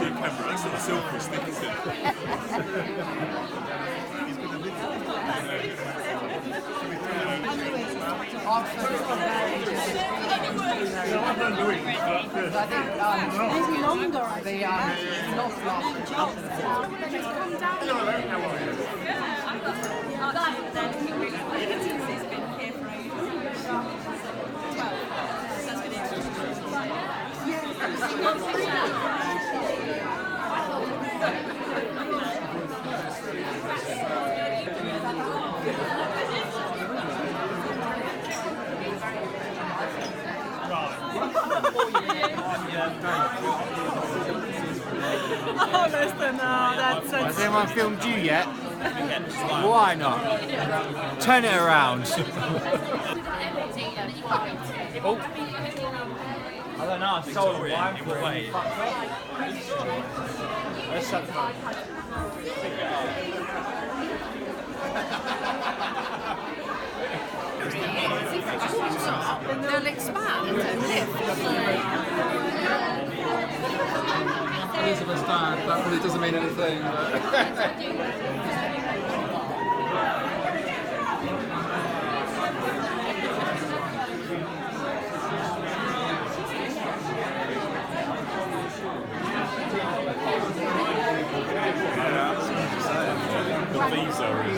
actually a camera, that's not a selfie stick, is it? Oh, listen, that's so... Has anyone filmed you yet? Why not? Turn it around. Oh. I don't know, I sold wine for it. Let's shut the door. They'll expand and lift. Elizabeth's dad, that really doesn't mean anything. The visa is...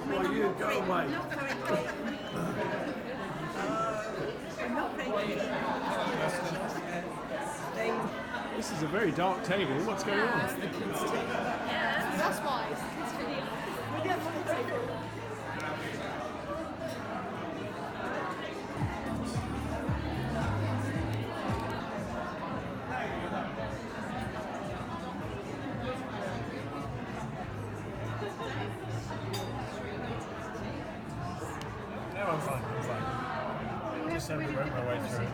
Well, you go away. This is a very dark table. What's going on? Yeah, that's why. It's the kids' video. No, I'm fine. Just had to work my way through it.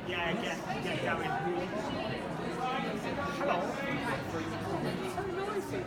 Yeah, get going. Hello. So noisy.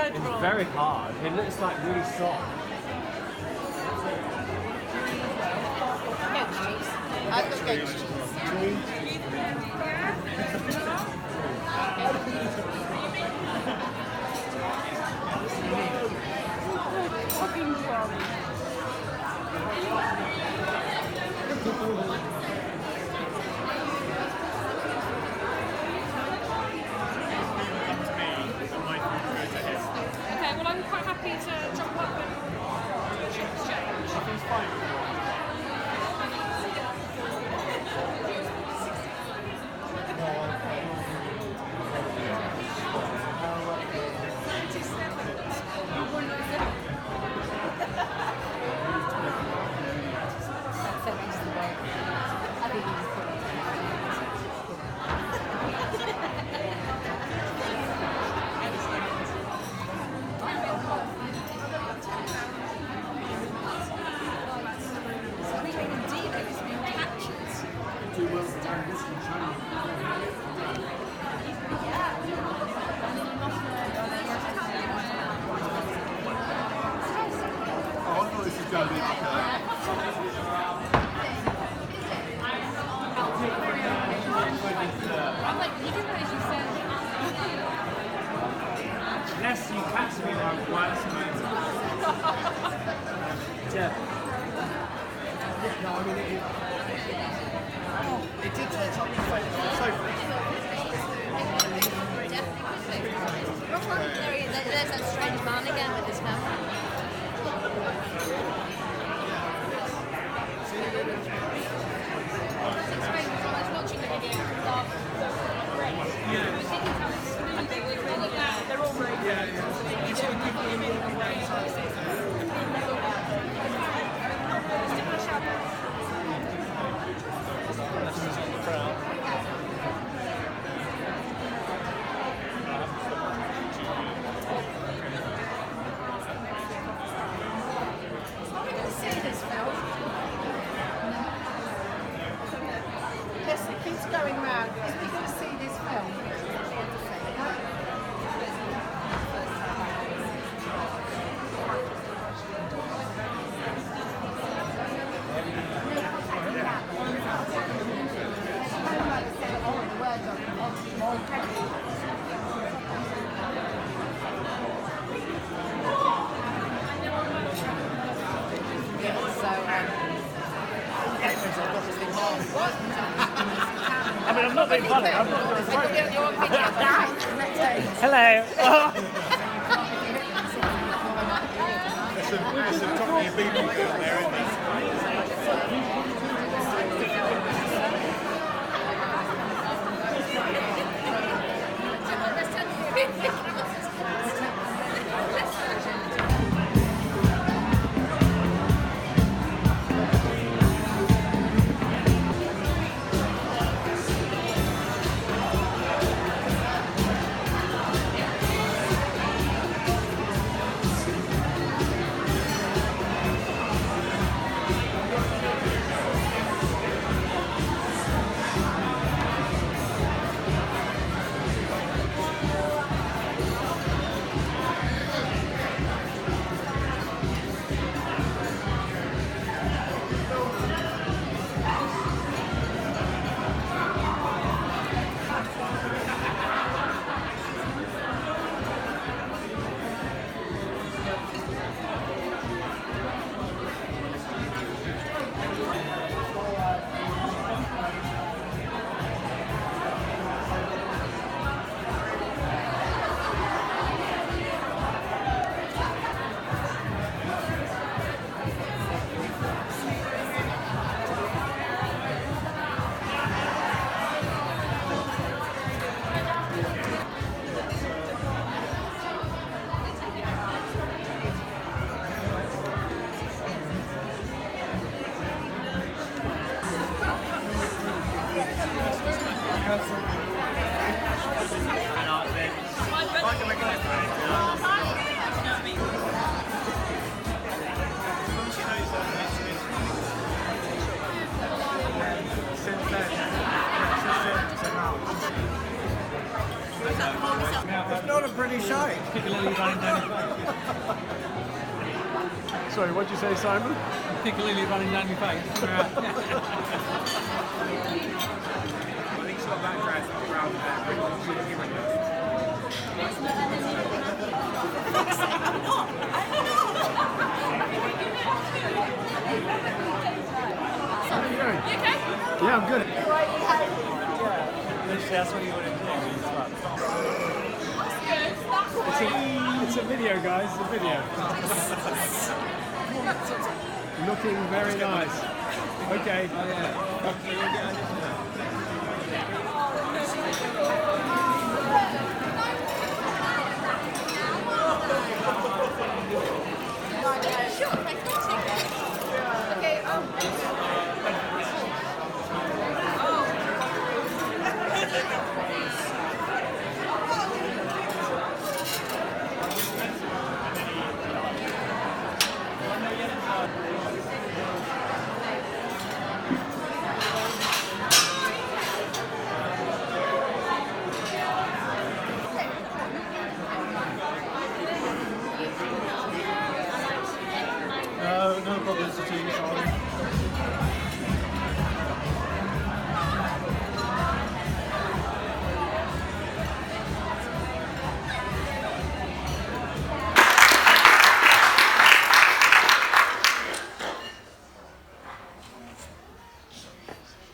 It's very hard. It looks like really soft. I've got goat cheese. Okay, well I'm quite happy to jump up and exchange. Oh, I thought this was going to be like I'm like, you didn't realize you said. Unless you catch me like once a minute. Yeah. No, I mean it did turn up the phone on the sofa. There's that strange man again with his camera. I was watching the video from Dark. They're all really Yes, it keeps going round. Isn't he going to see this film? I mean, I'm not being funny. I'm not going to Hello. there's some top of your people down there, isn't there? It's not a pretty shite. Sorry, what'd you say, Simon? Piccalilli running down your face. How are you doing? You okay? Yeah, I'm good. That's what you would have It's a video, guys. It's a video. Looking very nice. Okay. No problems at all, sorry.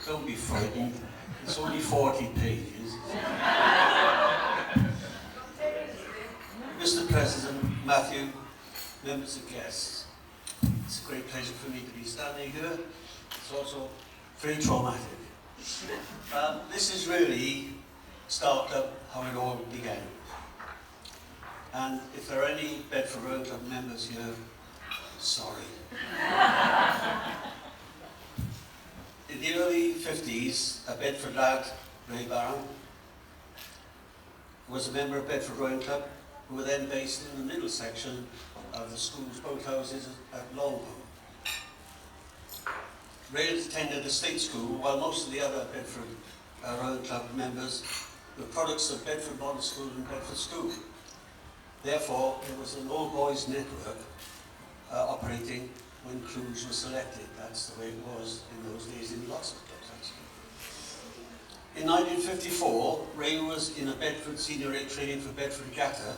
Don't be frightened. It's only 40 pages. Mr. President, Mathew, members and guests, it's a great pleasure for me to be standing here. It's also very traumatic. This is really Star Club, how it all began. And if there are any Bedford Road Club members here, sorry. In the early 50s, a Bedford lad, Ray Barron, was a member of Bedford Rowing Club, who were then based in the middle section of the school's boathouses at Longbourn. Ray attended a state school, while most of the other Bedford Rowing Club members were products of Bedford Modern School and Bedford School. Therefore, there was an all-boys network operating when crews were selected. That's the way it was in those days in lots of clubs, actually. In 1954, Ray was in a Bedford senior rate training for Bedford Regatta,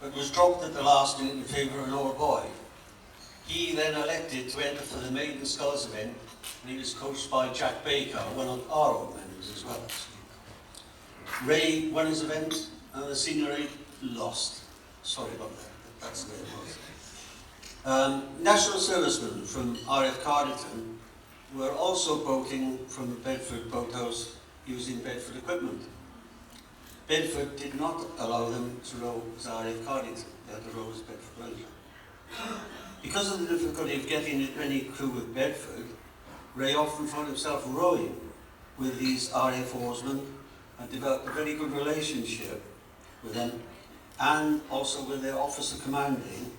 but was dropped at the last minute in favour of an all-boy. He then elected to enter for the Maiden Sculls event, and he was coached by Jack Baker, one of our old members as well, actually. Ray won his event, and the senior rate lost. Sorry about that, but that's the way it was. National servicemen from RF Cardington were also boating from Bedford Boathouse using Bedford equipment. Bedford did not allow them to row as RF Cardington, they had to row as Bedford Rowing. Because of the difficulty of getting any crew with Bedford, Ray often found himself rowing with these RF oarsmen and developed a very good relationship with them, and also with their officer commanding,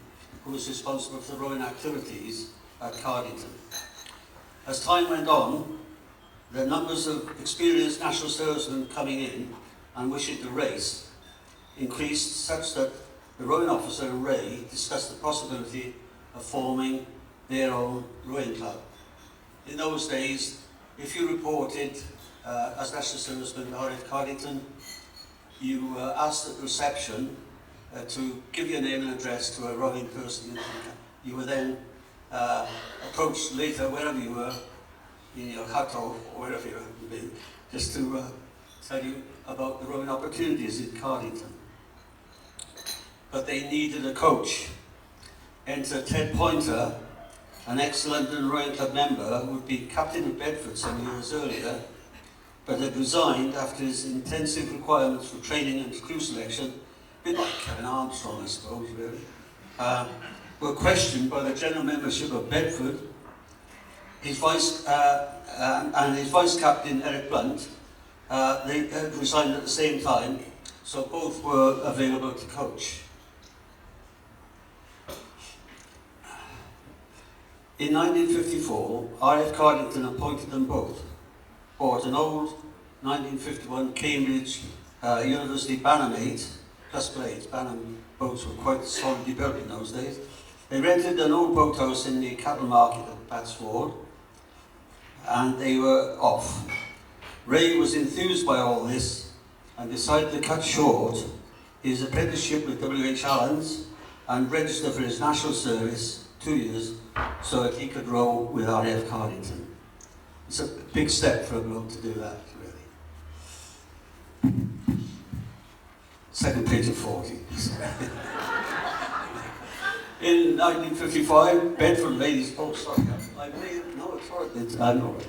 who was responsible for the rowing activities at Cardington. As time went on, the numbers of experienced national servicemen coming in and wishing to race increased such that the rowing officer and Ray discussed the possibility of forming their own rowing club. In those days, if you reported as national serviceman RF Cardington, you asked at the reception to give your name and address to a rowing person. You were then approached later, wherever you were, in your hut or wherever you had been, just to tell you about the rowing opportunities in Cardington. But they needed a coach. Enter Ted Pointer, an ex-London Rowing Club member who would be captain of Bedford some years earlier, but had resigned after his intensive requirements for training and crew selection, a bit like Kevin Armstrong, I suppose, really, were questioned by the general membership of Bedford. His vice and his vice captain Eric Blunt, they had resigned at the same time, so both were available to coach. In 1954, RF Cardington appointed them both, bought an old 1951 Cambridge University Bannermate, plus blades. Bannerm boats were quite solidly built in those days. They rented an old boathouse in the cattle market at Batsford, and they were off. Ray was enthused by all this and decided to cut short his apprenticeship with W.H. Holland and register for his national service 2 years so that he could row with RF Cardington. It's a big step for a bloke to do that, really. Second page of 40. In 1955, Bedford Ladies, oh sorry, I believe, no, it's all right, I know it.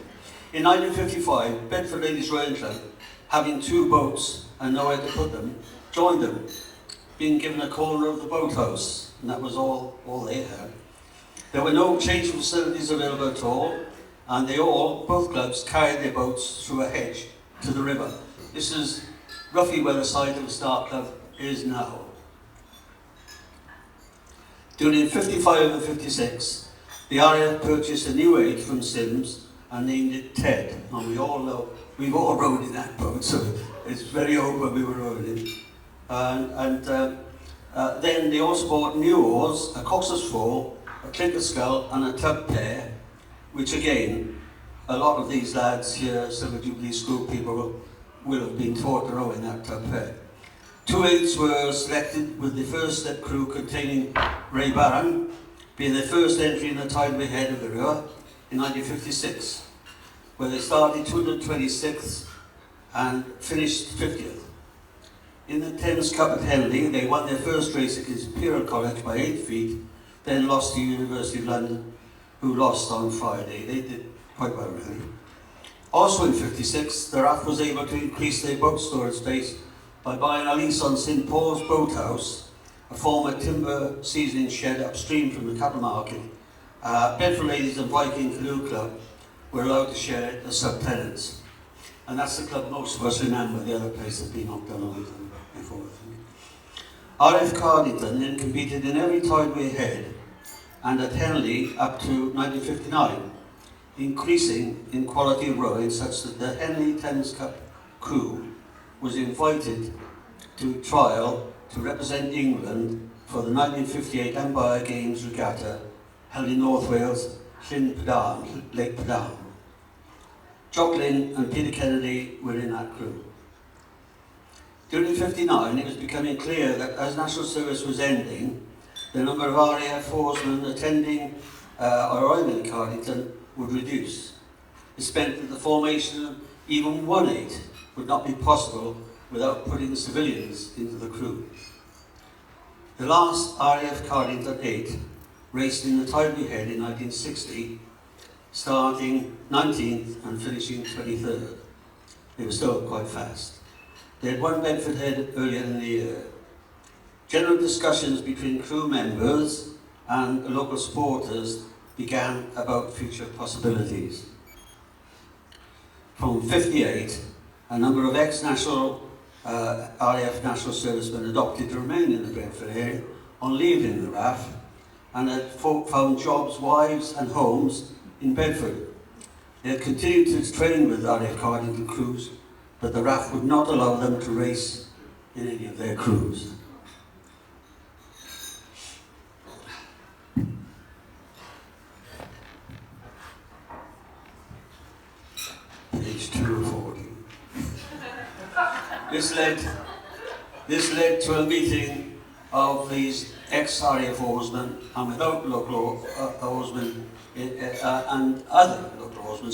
In 1955, Bedford Ladies Rowing Club, having 2 boats and nowhere to put them, joined them, being given a corner of the boathouse, and that was all they had. There were no changing facilities available at all, and they all, both clubs, carried their boats through a hedge to the river. This is roughly where the site of the Star Club is now. During 55 and 56, the RAF purchased a new 8 from Sims and named it Ted. And we all know, we've all rowed in that boat, so it's very old when we were rowing it. Then they also bought new oars, a coxswain 4, a clicker scull and a tub pair, which again, a lot of these lads here, Silver Jubilee School people, will have been taught to row in that tub pair. 2 eights were selected with the first step crew containing Ray Barron, being their first entry in the tideway head of the river in 1956, where they started 226th and finished 50th. In the Thames Cup at Henley, they won their first race against Imperial College by 8 feet, then lost to University of London, who lost on Friday. They did quite well, really. Also in 56, the RAF was able to increase their boat storage space by buying a lease on St Paul's Boathouse, a former timber seasoning shed upstream from the cattle market. Bedford Ladies and Viking Canoe Club were allowed to share it as subtenants. And that's the club most of us remember. The other place has been knocked down a long time before, I think. RF Cardington then competed in every tideway head and at Henley up to 1959, increasing in quality of rowing such that the Henley Thames Cup crew was invited to trial to represent England for the 1958 Empire Games Regatta held in North Wales, Llyn Padarn, Lake Padarn. Jocelyn and Peter Kennedy were in that crew. During '59, it was becoming clear that as national service was ending, the number of RAF oarsmen attending or arriving in Cardington would reduce. This meant that the formation of even 1 8 would not be possible without putting civilians into the crew. The last RAF Cardington 8 raced in the tideway head in 1960, starting 19th and finishing 23rd. They were still quite fast. They had won Bedford Head earlier in the year. General discussions between crew members and local supporters began about future possibilities. From '58, a number of ex-national RAF national servicemen adopted to remain in the Bedford area on leaving the RAF and had found jobs, wives and homes in Bedford. They had continued to train with RAF Cardington crews, but the RAF would not allow them to race in any of their crews. Page 240. This led to a meeting of these ex-RAF oarsmen and without local oarsmen and other local oarsmen,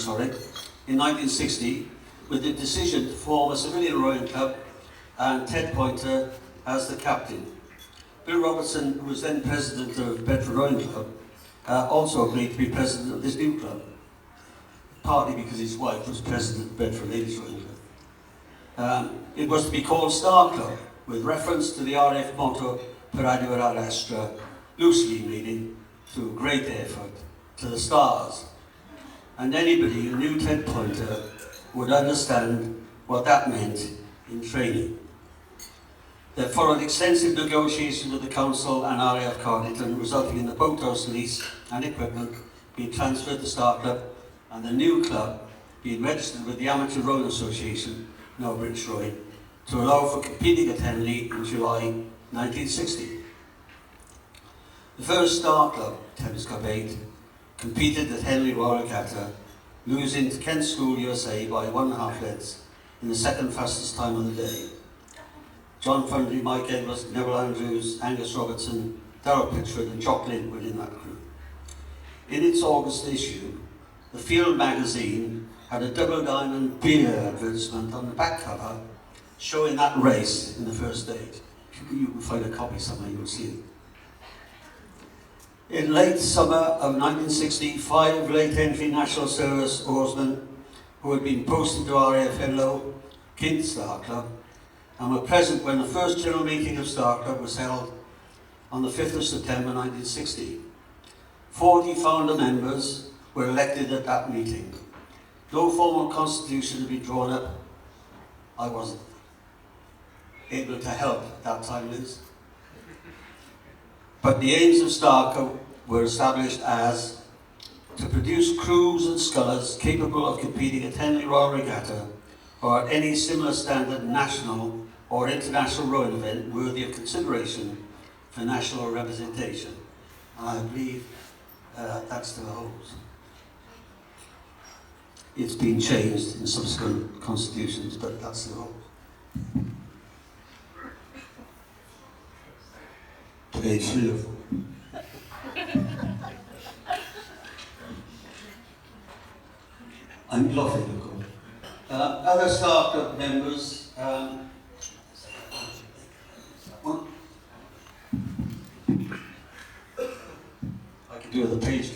in 1960, with the decision to form a civilian rowing club and Ted Pointer as the captain. Bill Robertson, who was then president of Bedford Rowing Club, also agreed to be president of this new club, partly because his wife was president of Bedford Ladies Rowing Club. It was to be called Star Club, with reference to the RAF motto, Per Adiuer ad Astra, loosely meaning, through great effort, to the stars. And anybody who knew Ted Pointer would understand what that meant in training. There followed extensive negotiations with the Council and RAF Cardington, resulting in the boathouse lease and equipment being transferred to Star Club and the new club being registered with the Amateur Rowing Association, now British Rowing, to allow for competing at Henley in July 1960. The first Star Club, Thames Cup 8, competed at Henley Royal Regatta, losing to Kent School USA by 1.5 lengths in the second fastest time of the day. John Fundry, Mike Edwards, Neville Andrews, Angus Robertson, Darrell Pitchford and Jock Lynn were in that crew. In its August issue, the Field magazine had a double diamond beer advertisement on the back cover showing that race in the first stage. If you can find a copy somewhere, you'll see it. In late summer of 1960, 5 late entry National Service oarsmen who had been posted to RAF Callow came to Star Club and were present when the first general meeting of Star Club was held on the 5th of September 1960. 40 founder members were elected at that meeting. No formal constitution had been drawn up. I wasn't able to help at that time, Liz. But the aims of Star Club were established as to produce crews and scullers capable of competing at Henley Royal Regatta or at any similar standard national or international rowing event worthy of consideration for national representation. And I believe that's the rules. It's been changed in subsequent constitutions, but that's the rules. Page 3 or 4. I'm bluffing, of course. Other staff club members, one. I can do the page.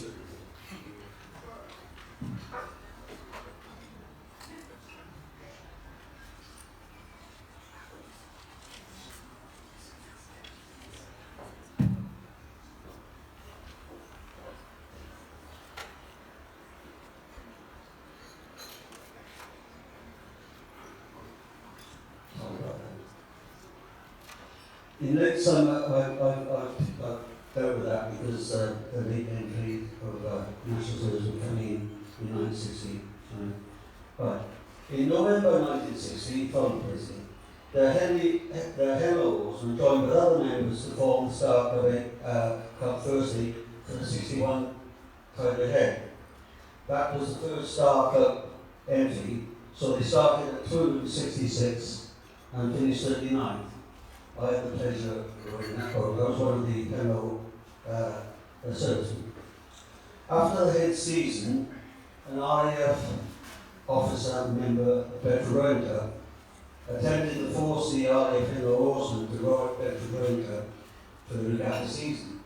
In late summer, I've dealt with that because the late entry of national tourism coming in 1960. Right. In November 1960, following Presley, the Hello Oarsmen joined with other members to form the Star Club firstly for the 61 title ahead. That was the first Star Club entry, so they started at 266 and finished 39th. I had the pleasure of running that boat. I was one of the Callow servicemen. After the head season, an RAF officer and member of Bedford attended the 4C RAF Callow Oarsmen to go at Bedford for the regatta season.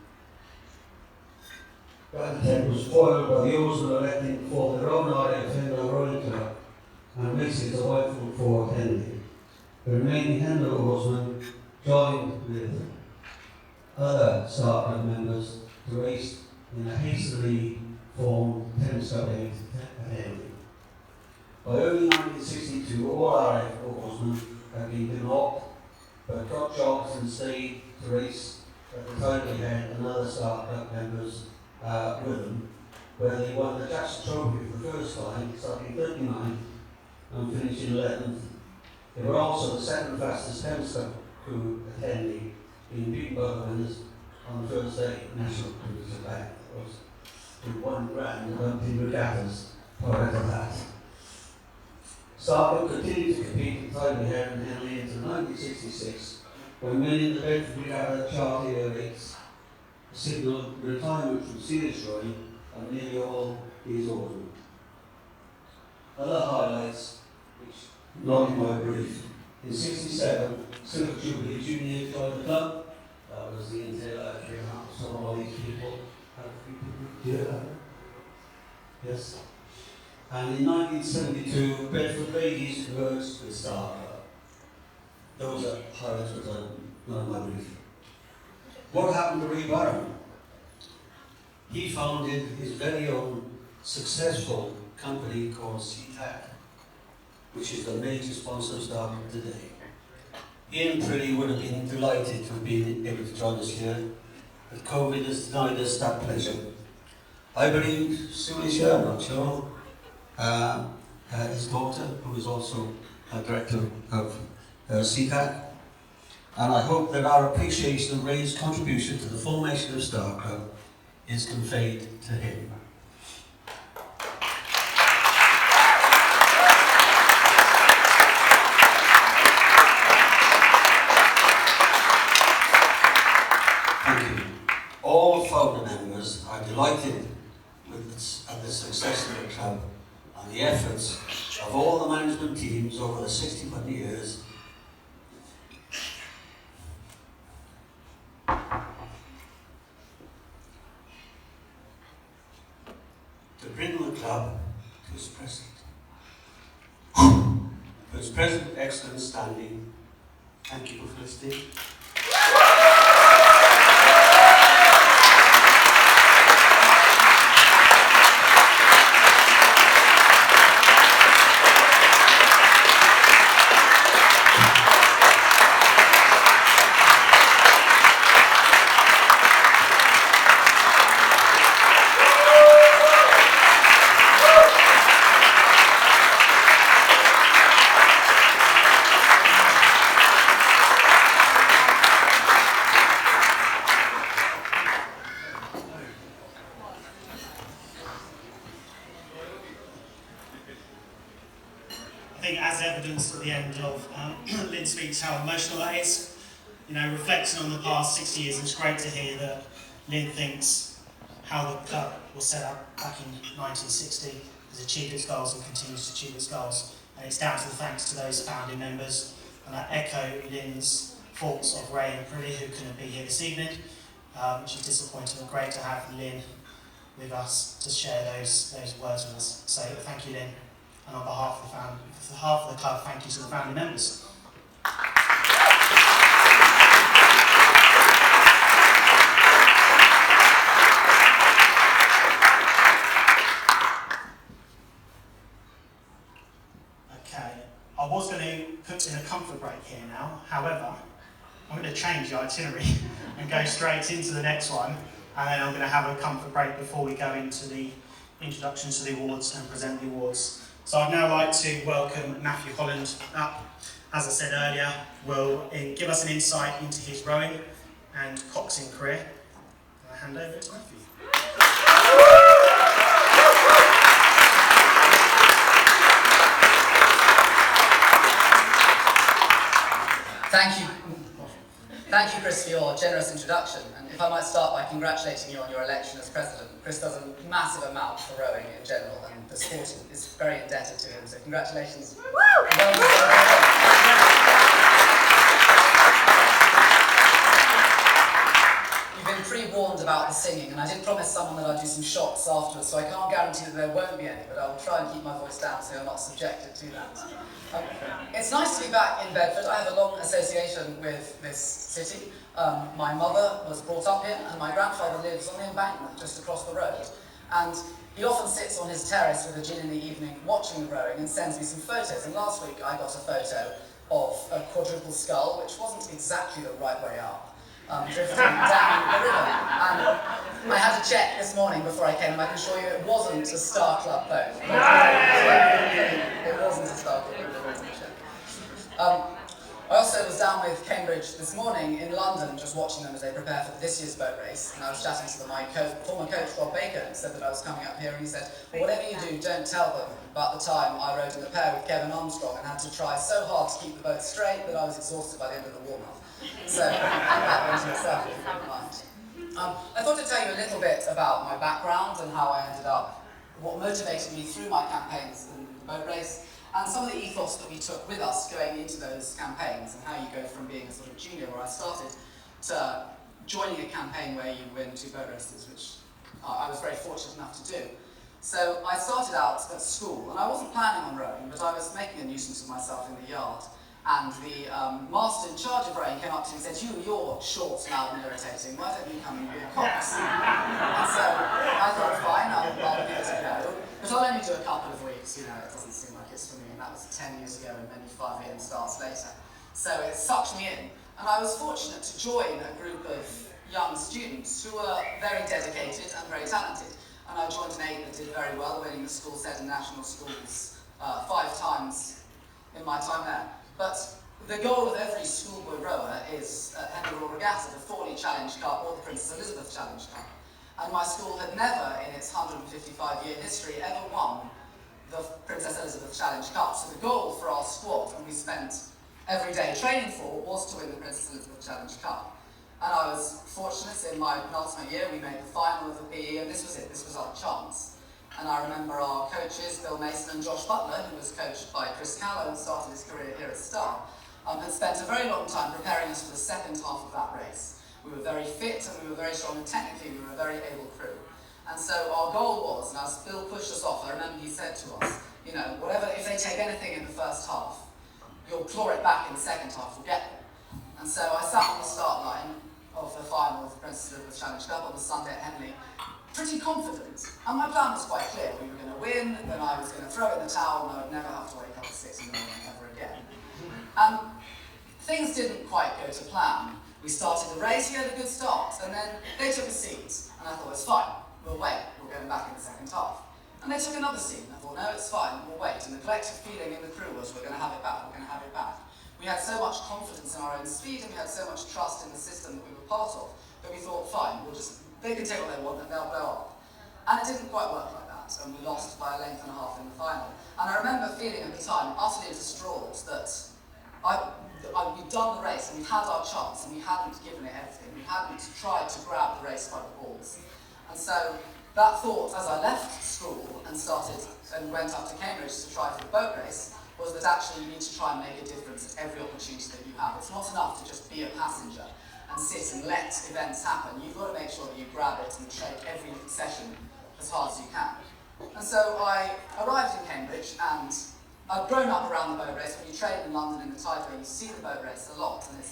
That attempt was foiled by the oarsmen electing to form their own RAF Callow rowing club and mixing the Whitefoot 4 attending. The remaining Callow oarsmen joined with other Star Club members to race in a hastily formed 10-star attending. By early 1962, all RAF oarsmen had been demobbed, but got jobs and stayed to race at the time they had another Star Club members with them, where they won the Jackson Trophy for the first time, starting 39th and finishing 11th. They were also the second fastest 10-star crew attending, being beaten by the winners on the first day. National cruise back, of course, with 1 grand and umpteen regattas prior to that. Star Club continued to compete in Title Hair and Henley into 1966, when winning the Bedford Regatta Chartier race, signalled retirement from serious rowing and nearly all these oarsmen. Other highlights, which not in my brief. In 67, Silver Jubilee Junior joined the club. That was the entail I came out. Some of all these people had people. Yes. And in 1972, Bedford Ladies merged with Star Club. Those are highlights which are not in my brief. What happened to Ray Barron? He founded his very own successful company called CTAC, which is the major sponsor of Star Club today. Ian Priddy would have been delighted to have been able to join us here, but COVID has denied us that pleasure. I believe Sue is here, I'm not sure. His daughter, who is also a director of CTAC. And I hope that our appreciation of Ray's contribution to the formation of Star Club is conveyed to him. Thank you. All founder members are delighted with the success of the club and the efforts of all the management teams over the 61 years to bring the club to its present excellent standing. Thank you for listening. think as evidenced at the end of Lynn's speech how emotional that is. You know, reflecting on the past 6 years, it's great to hear that Lynn thinks how the club was set up back in 1960 has achieved its goals and continues to achieve its goals. And it's down to the thanks to those founding members. And I echo Lynn's thoughts of Ray and Prilly, who couldn't be here this evening, which is disappointing, but great to have Lynn with us to share those words with us. So thank you, Lynn. And on behalf of the club, thank you to the family members. Okay, I was going to put in a comfort break here now. However, I'm going to change the itinerary and go straight into the next one. And then I'm going to have a comfort break before we go into the introductions to the awards and present the awards. So I'd now like to welcome Mathew Holland up. As I said earlier, will give us an insight into his rowing and coxing career. I'll hand over to Mathew. Thank you, Chris, for your generous introduction. And if I might start by congratulating you on your election as president. Chris does a massive amount for rowing in general, and the sport is very indebted to him. So congratulations. You've been pre-warned about the singing, and I did promise someone that I'd do some shots afterwards, so I can't guarantee that there won't be any, but I'll try and keep my voice down so you're not subjected to that. It's nice to be back in Bedford. I have a long association with this city. My mother was brought up here, and my grandfather lives on the embankment just across the road. And he often sits on his terrace with a gin in the evening watching the rowing and sends me some photos. And last week I got a photo of a quadruple scull, which wasn't exactly the right way up, drifting down the river. And I had to check this morning before I came, and I can assure you it wasn't a Star Club boat. It wasn't a Star Club boat. I also was down with Cambridge this morning in London, just watching them as they prepare for this year's boat race. And I was chatting to my former coach, Rob Baker, and said that I was coming up here, and he said, well, whatever you do, don't tell them about the time I rowed in the pair with Kevin Armstrong and had to try so hard to keep the boat straight that I was exhausted by the end of the warm-up. So that went to yourself, if you don't mind. I thought to tell you a little bit about my background and how I ended up, what motivated me through my campaigns in the boat race, and some of the ethos that we took with us going into those campaigns, and how you go from being a sort of junior where I started to joining a campaign where you win 2 boat races, which I was very fortunate enough to do. So I started out at school, and I wasn't planning on rowing, but I was making a nuisance of myself in the yard. And the master in charge of rowing came up to me and said, you're short, loud and irritating, why don't you come and be a cox? And so I thought, fine, I'll give it a go. But I'll only do a couple of weeks, you know, it doesn't seem like it's for me. And that was 10 years ago and many 5 AM starts later. So it sucked me in. And I was fortunate to join a group of young students who were very dedicated and very talented. And I joined an 8 that did very well, winning the school set in national schools 5 times in my time there. But the goal of every schoolboy rower is Henry Royal Regatta, the Thorney Challenge Cup or the Princess Elizabeth Challenge Cup. And my school had never, in its 155-year history, ever won the Princess Elizabeth Challenge Cup. So the goal for our squad, and we spent every day training for, was to win the Princess Elizabeth Challenge Cup. And I was fortunate in my penultimate year, we made the final of the PE, and this was it, this was our chance. And I remember our coaches, Bill Mason and Josh Butler, who was coached by Chris Callow and started his career here at Star, had spent a very long time preparing us for the second half of that race. We were very fit and we were very strong, and technically we were a very able crew. And so our goal was, and as Bill pushed us off, I remember he said to us, you know, whatever, if they take anything in the first half, you'll claw it back in the second half, we'll get them. And so I sat on the start line of the final of the Princess Elizabeth Challenge Cup on the Sunday at Henley, pretty confident. And my plan was quite clear. We were going to win, then I was going to throw in the towel, and I would never have to wake up at 6 in the morning ever again. Things didn't quite go to plan. We started the race, we had a good start, and then they took a seat, and I thought, it's fine, we'll wait, we're going back in the second half. And they took another seat, and I thought, no, it's fine, we'll wait. And the collective feeling in the crew was, we're going to have it back, we're going to have it back. We had so much confidence in our own speed, and we had so much trust in the system that we were part of, that we thought, fine, we'll just, they can take what they want, and they'll blow up. And it didn't quite work like that. and we lost by a length and a half in the final. And I remember feeling at the time utterly distraught that we'd done the race and we'd had our chance and we hadn't given it everything. We hadn't tried to grab the race by the balls. And so that thought, as I left school and went up to Cambridge to try for the boat race, was that actually you need to try and make a difference at every opportunity that you have. It's not enough to just be a passenger and sit and let events happen. You've got to make sure that you grab it and take every session as hard as you can. And so I arrived in Cambridge, and I'd grown up around the boat race. When you train in London in the Tideway, you see the boat race a lot, and it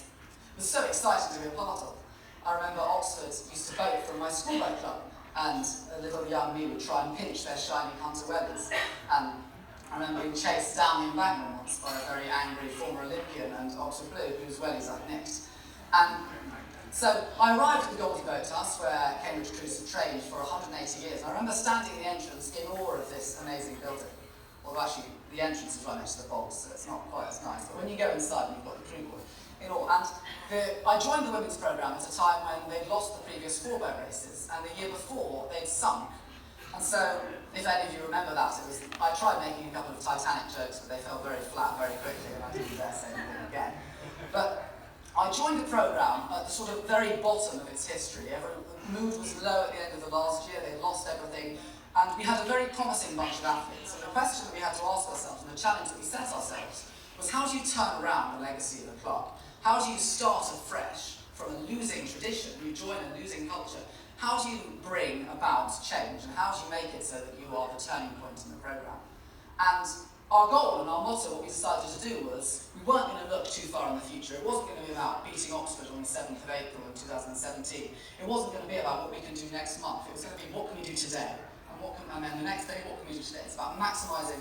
was so exciting to be a part of. I remember Oxford used to boat from my school boat club, and a little young me would try and pinch their shiny hunter wellies. And I remember being chased down the embankment once by a very angry former Olympian and Oxford Blue, whose wellies I'd nicked. And so I arrived at the Goldie Boathouse, where Cambridge crews had trained for 180 years. And I remember standing in the entrance in awe of this amazing building. Although actually, the entrance is right next to the bogs, so it's not quite as nice. But when you go inside, you've got the crew board in awe. And I joined the women's programme at a time when they'd lost the previous 4 boat races, and the year before, they'd sunk. And so, if any of you remember that, I tried making a couple of Titanic jokes, but they fell very flat very quickly, and I didn't dare say anything again. But I joined the programme at the sort of very bottom of its history. The mood was low at the end of the last year, they'd lost everything, and we had a very promising bunch of athletes. And the question that we had to ask ourselves, and the challenge that we set ourselves, was how do you turn around the legacy of the club? How do you start afresh from a losing tradition? You join a losing culture. How do you bring about change, and how do you make it so that you are the turning point in the programme? And our goal and our motto, what we decided to do was, we weren't going to look too far in the future. It wasn't going to be about beating Oxford on the 7th of April in 2017. It wasn't going to be about what we can do next month. It was going to be what can we do today, and then the next day, what can we do today? It's about maximising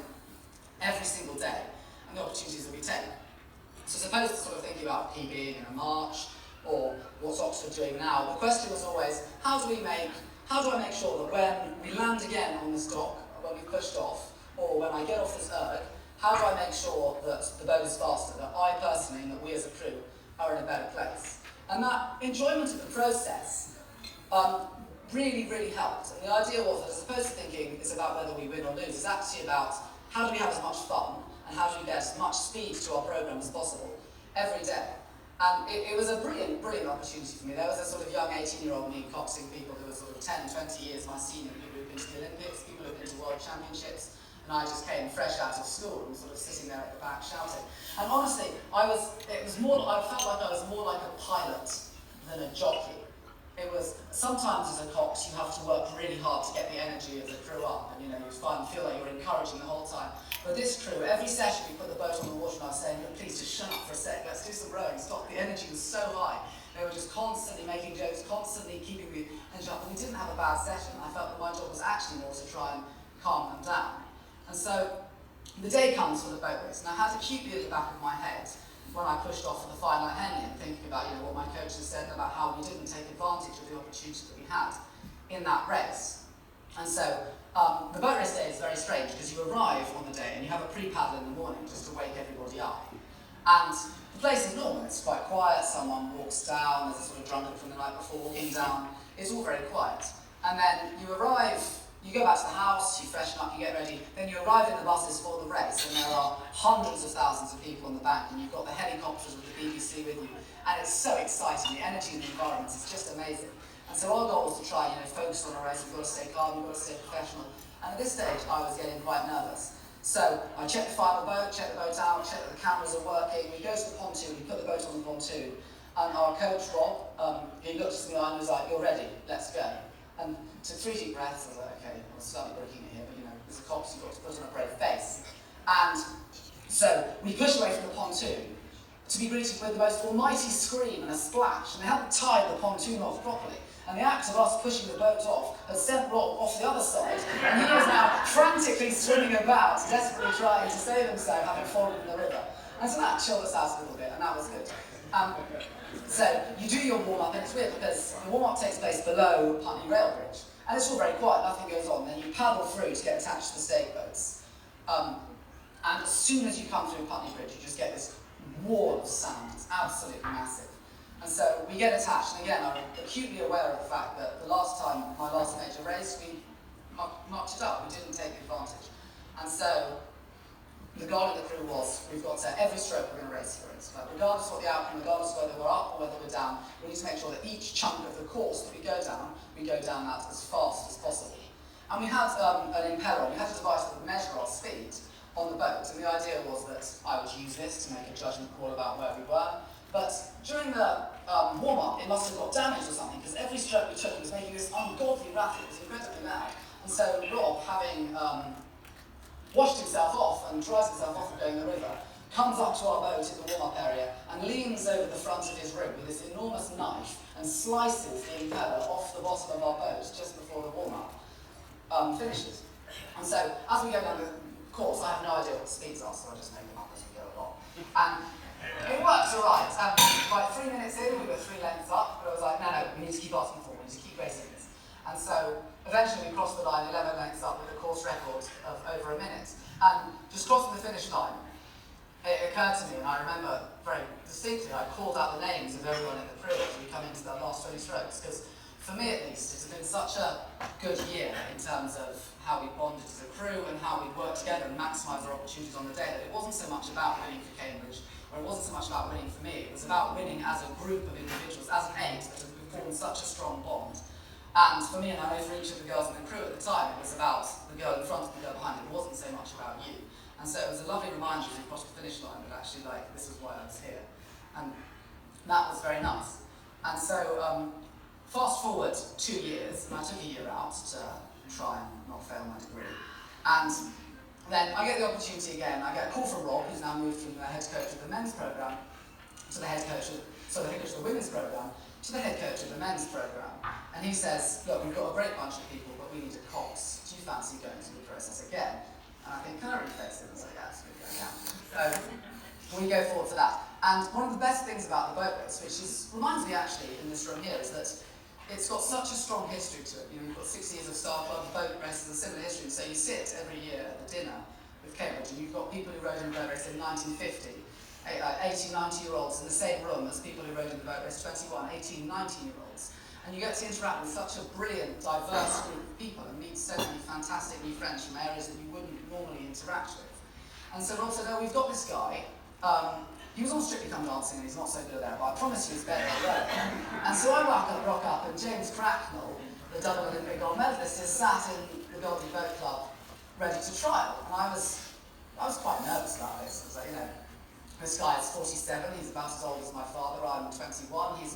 every single day and the opportunities that we take. So as opposed to sort of thinking about PBing in a march, or what's Oxford doing now, the question was always, how do I make sure that when we land again on this dock, when we've pushed off, or when I get off this erg, how do I make sure that the boat is faster, that I personally and that we as a crew are in a better place? And that enjoyment of the process really, really helped. And the idea was that, as opposed to thinking it's about whether we win or lose, it's actually about how do we have as much fun and how do we get as much speed to our programme as possible every day. And it was a brilliant, brilliant opportunity for me. There was a sort of young 18-year-old me coxing people who were sort of 10, 20 years my senior, people who'd been to the Olympics, people who'd been to World Championships, and I just came fresh out of school and sort of sitting there at the back shouting. And honestly, I felt like I was more like a pilot than a jockey. It was, sometimes as a cox, you have to work really hard to get the energy of the crew up, and you feel like you're encouraging the whole time. But this crew, every session we put the boat on the water and I was saying, look, please just shut up for a sec, let's do some rowing, stop. The energy was so high. They were just constantly making jokes, constantly keeping the energy up. And we didn't have a bad session. I felt that my job was actually more to try and calm them down. And so the day comes for the boat race, and I had acutely at the back of my head when I pushed off for the final at Henley, and thinking about what my coach had said about how we didn't take advantage of the opportunity that we had in that race. And so the boat race day is very strange because you arrive on the day and you have a pre-paddle in the morning just to wake everybody up. And the place is normal, it's quite quiet, someone walks down, there's a sort of drunkard from the night before walking down, it's all very quiet. And then you arrive, you go back to the house, you freshen up, you get ready, then you arrive in the buses for the race, and there are hundreds of thousands of people in the back, and you've got the helicopters with the BBC with you, and it's so exciting, the energy in the environment is just amazing. And so our goal was to try, focus on our race, we've got to stay calm, we've got to stay professional, and at this stage I was getting quite nervous. So I checked the final boat, checked the boat out, checked that the cameras are working, we go to the pontoon, we put the boat on the pontoon, and our coach, Rob, he looked at me and was like, you're ready, let's go. And took 3 deep breaths, I was like, okay, I'm slightly breaking it here, but as a cops, you've got to put on a brave face. And so we pushed away from the pontoon to be greeted with the most almighty scream and a splash, and they hadn't tied the pontoon off properly. And the act of us pushing the boat off had sent Rob off the other side, and he was now frantically swimming about, desperately trying to save himself, having fallen in the river. And so that chilled us out a little bit, and that was good. So you do your warm-up, and it's weird because the warm-up takes place below Putney Rail Bridge, and it's all very quiet, nothing goes on. Then you paddle through to get attached to the stake boats. And as soon as you come through Putney Bridge, you just get this wall of sound. It's absolutely massive. And so we get attached, and again, I'm acutely aware of the fact that my last major race, we mucked it up. We didn't take so the goal of the crew was, we've got every stroke we're going to race for it. Like, regardless of what the outcome, regardless of whether we're up or whether we're down, we need to make sure that each chunk of the course that we go down that as fast as possible. And we had an impeller, we had a device that would measure our speed on the boat, and the idea was that I would use this to make a judgment call about where we were. But during the warm-up, it must have got damaged or something, because every stroke we took, it was making this ungodly racket. It was incredibly loud. And so Rob, having washed himself off and dries himself off from going in the river, comes up to our boat in the warm-up area and leans over the front of his rig with this enormous knife and slices the impeller off the bottom of our boat just before the warm-up finishes. And so, as we go down the course, I have no idea what the speeds are, so I just make them up as we go along. And it works all right. Like 3 minutes in, we were 3 lengths up, but I was like, no, we need to keep asking for it, we need to keep racing this. And so, eventually we crossed the line 11 lengths up with a course record of over a minute. And just crossing the finish line, it occurred to me, and I remember very distinctly, I called out the names of everyone in the crew as we come into the last 20 strokes, because for me at least, it's been such a good year in terms of how we bonded as a crew and how we worked together and maximised our opportunities on the day, that it wasn't so much about winning for Cambridge, or it wasn't so much about winning for me, it was about winning as a group of individuals, as an eight, that had formed such a strong bond. And for me, and I know for each of the girls in the crew at the time, it was about the girl in front and the girl behind. It wasn't so much about you. And so it was a lovely reminder as we crossed the finish line that actually, like, this was why I was here. And that was very nice. And so, fast forward 2 years, and I took a year out to try and not fail my degree. And then I get the opportunity again. I get a call from Rob, who's now moved from the head coach of the men's programme to the head coach of, the head coach of the women's programme to the head coach of the men's programme. And he says, look, we've got a great bunch of people, but we need a cox. Do you fancy going through the process again? And I think, can I really face it? And say, yeah, absolutely, I can. So we go forward for that. And one of the best things about the boat race, which reminds me actually in this room here, is that it's got such a strong history to it. You know, you've got 6 years of Star Club, boat races, a similar history. So you sit every year at the dinner with Cambridge, and you've got people who rode in the boat race in 1950, 80, 90-year-olds in the same room as people who rode in the boat race 21, 18, 19-year-olds. And you get to interact with such a brilliant, diverse group of people and meet so many fantastic new friends from areas that you wouldn't normally interact with. And so Rob said, oh, we've got this guy. He was on Strictly Come Dancing and he's not so good at that, but I promise you he's better than that. And so I rock up and James Cracknell, the double Olympic gold medalist, is sat in the Golden Boat Club ready to trial. And I was quite nervous about this. I was like, you know, this guy is 47, he's about as old as my father, I'm 21, he's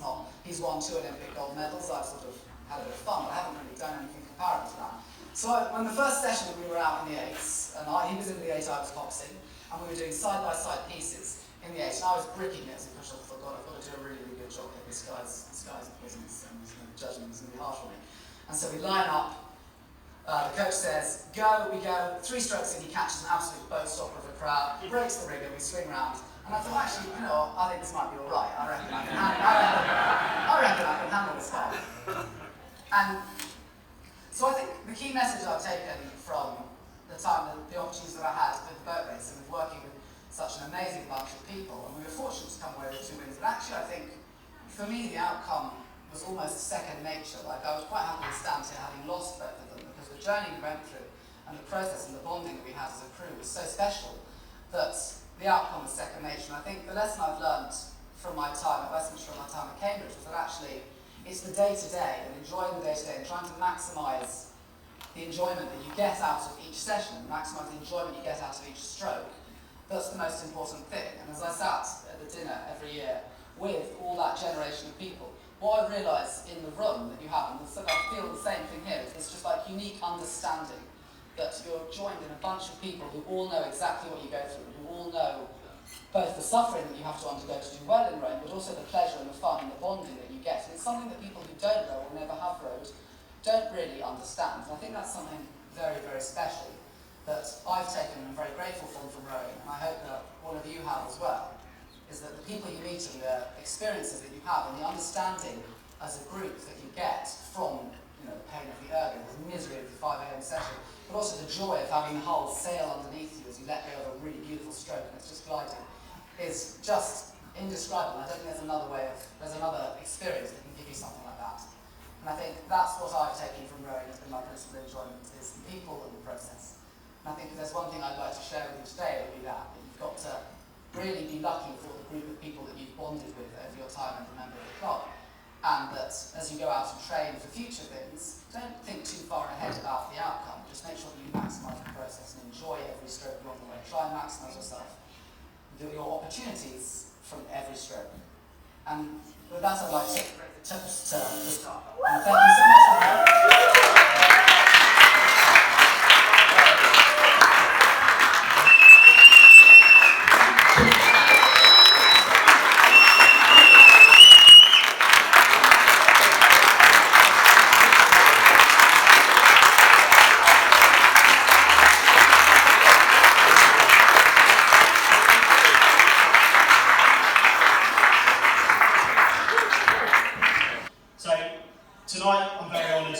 won 2 Olympic gold medals, I've sort of had a bit of fun, but I haven't really done anything comparable to that. So when the first session we were out in the 8s, and he was in the 8, I was boxing, and we were doing side-by-side pieces in the 8, and I was bricking it as a push off. I thought, God, I've got to do a really, really good job here, this guy's business, and he's going to judge me, he's going to be harsh on me. And so we line up, the coach says, go, we go, 3 strokes in, he catches an absolute boat stopper of a crowd, he breaks the rigger, we swing round. And I thought, actually, you know, I think this might be all right. I reckon I can handle this guy. And so I think the key message I've taken from the time, the opportunities that I had with the boat race and with working with such an amazing bunch of people, and we were fortunate to come away with 2 wins, but actually I think, for me, the outcome was almost second nature. Like, I was quite happy to stand here having lost both of them, because the journey we went through and the process and the bonding that we had as a crew was so special that the outcome was second nature. And I think the lesson I've learned from my time at Westminster and my time at Cambridge was that actually it's the day-to-day and enjoying the day-to-day and trying to maximise the enjoyment that you get out of each session, maximise the enjoyment you get out of each stroke. That's the most important thing. And as I sat at the dinner every year with all that generation of people, what I realised in the room that you have, and I feel the same thing here, it's just like unique understanding that you're joined in a bunch of people who all know exactly what you go through, who all know both the suffering that you have to undergo to do well in rowing, but also the pleasure and the fun and the bonding that you get. And it's something that people who don't row or never have rowed don't really understand. And I think that's something very, very special that I've taken and I'm very grateful for from rowing, and I hope that all of you have as well, is that the people you meet and the experiences that you have and the understanding as a group that you get from, you know, the pain of the ergo, the misery of the 5 AM session, but also the joy of having the hull sail underneath you as you let go of a really beautiful stroke and it's just gliding, is just indescribable. I don't think there's another experience that can give you something like that. And I think that's what I've taken from rowing has been my principal enjoyment, is the people and the process. And I think if there's one thing I'd like to share with you today, it would be that you've got to really be lucky for the group of people that you've bonded with over your time as a member of the club. And that as you go out and train for future things, don't think too far ahead about the outcome. Just make sure that you maximise the process and enjoy every stroke along the way. Try and maximise yourself, your opportunities from every stroke. And with that, I'd like to break the toast to start. And thank you so much for that. Tonight, I'm very honoured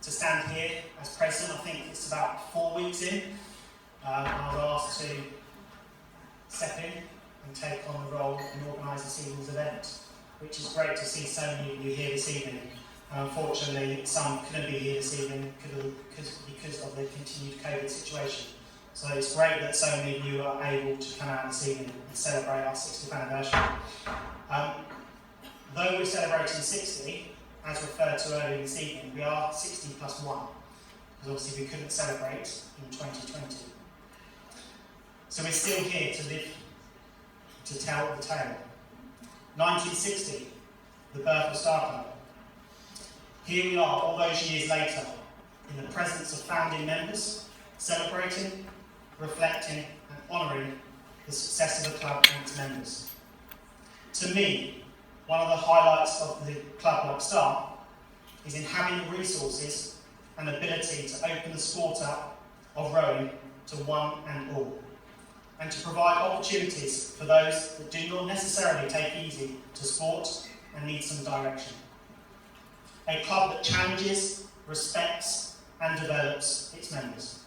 to stand here as president. I think it's about 4 weeks in. I was asked to step in and take on the role and organise this evening's event, which is great to see so many of you here this evening. Unfortunately, some couldn't be here this evening because of the continued COVID situation. So it's great that so many of you are able to come out this evening and celebrate our 60th anniversary. Though we're celebrating 60, as referred to earlier this evening, we are 60 plus 1, because obviously we couldn't celebrate in 2020. So we're still here to live, to tell the tale. 1960, the birth of Star Club. Here we are, all those years later, in the presence of founding members, celebrating, reflecting and honouring the success of the club and its members. To me, one of the highlights of the club like Star is in having the resources and ability to open the sport up of rowing to one and all, and to provide opportunities for those that do not necessarily take easy to sport and need some direction. A club that challenges, respects and develops its members.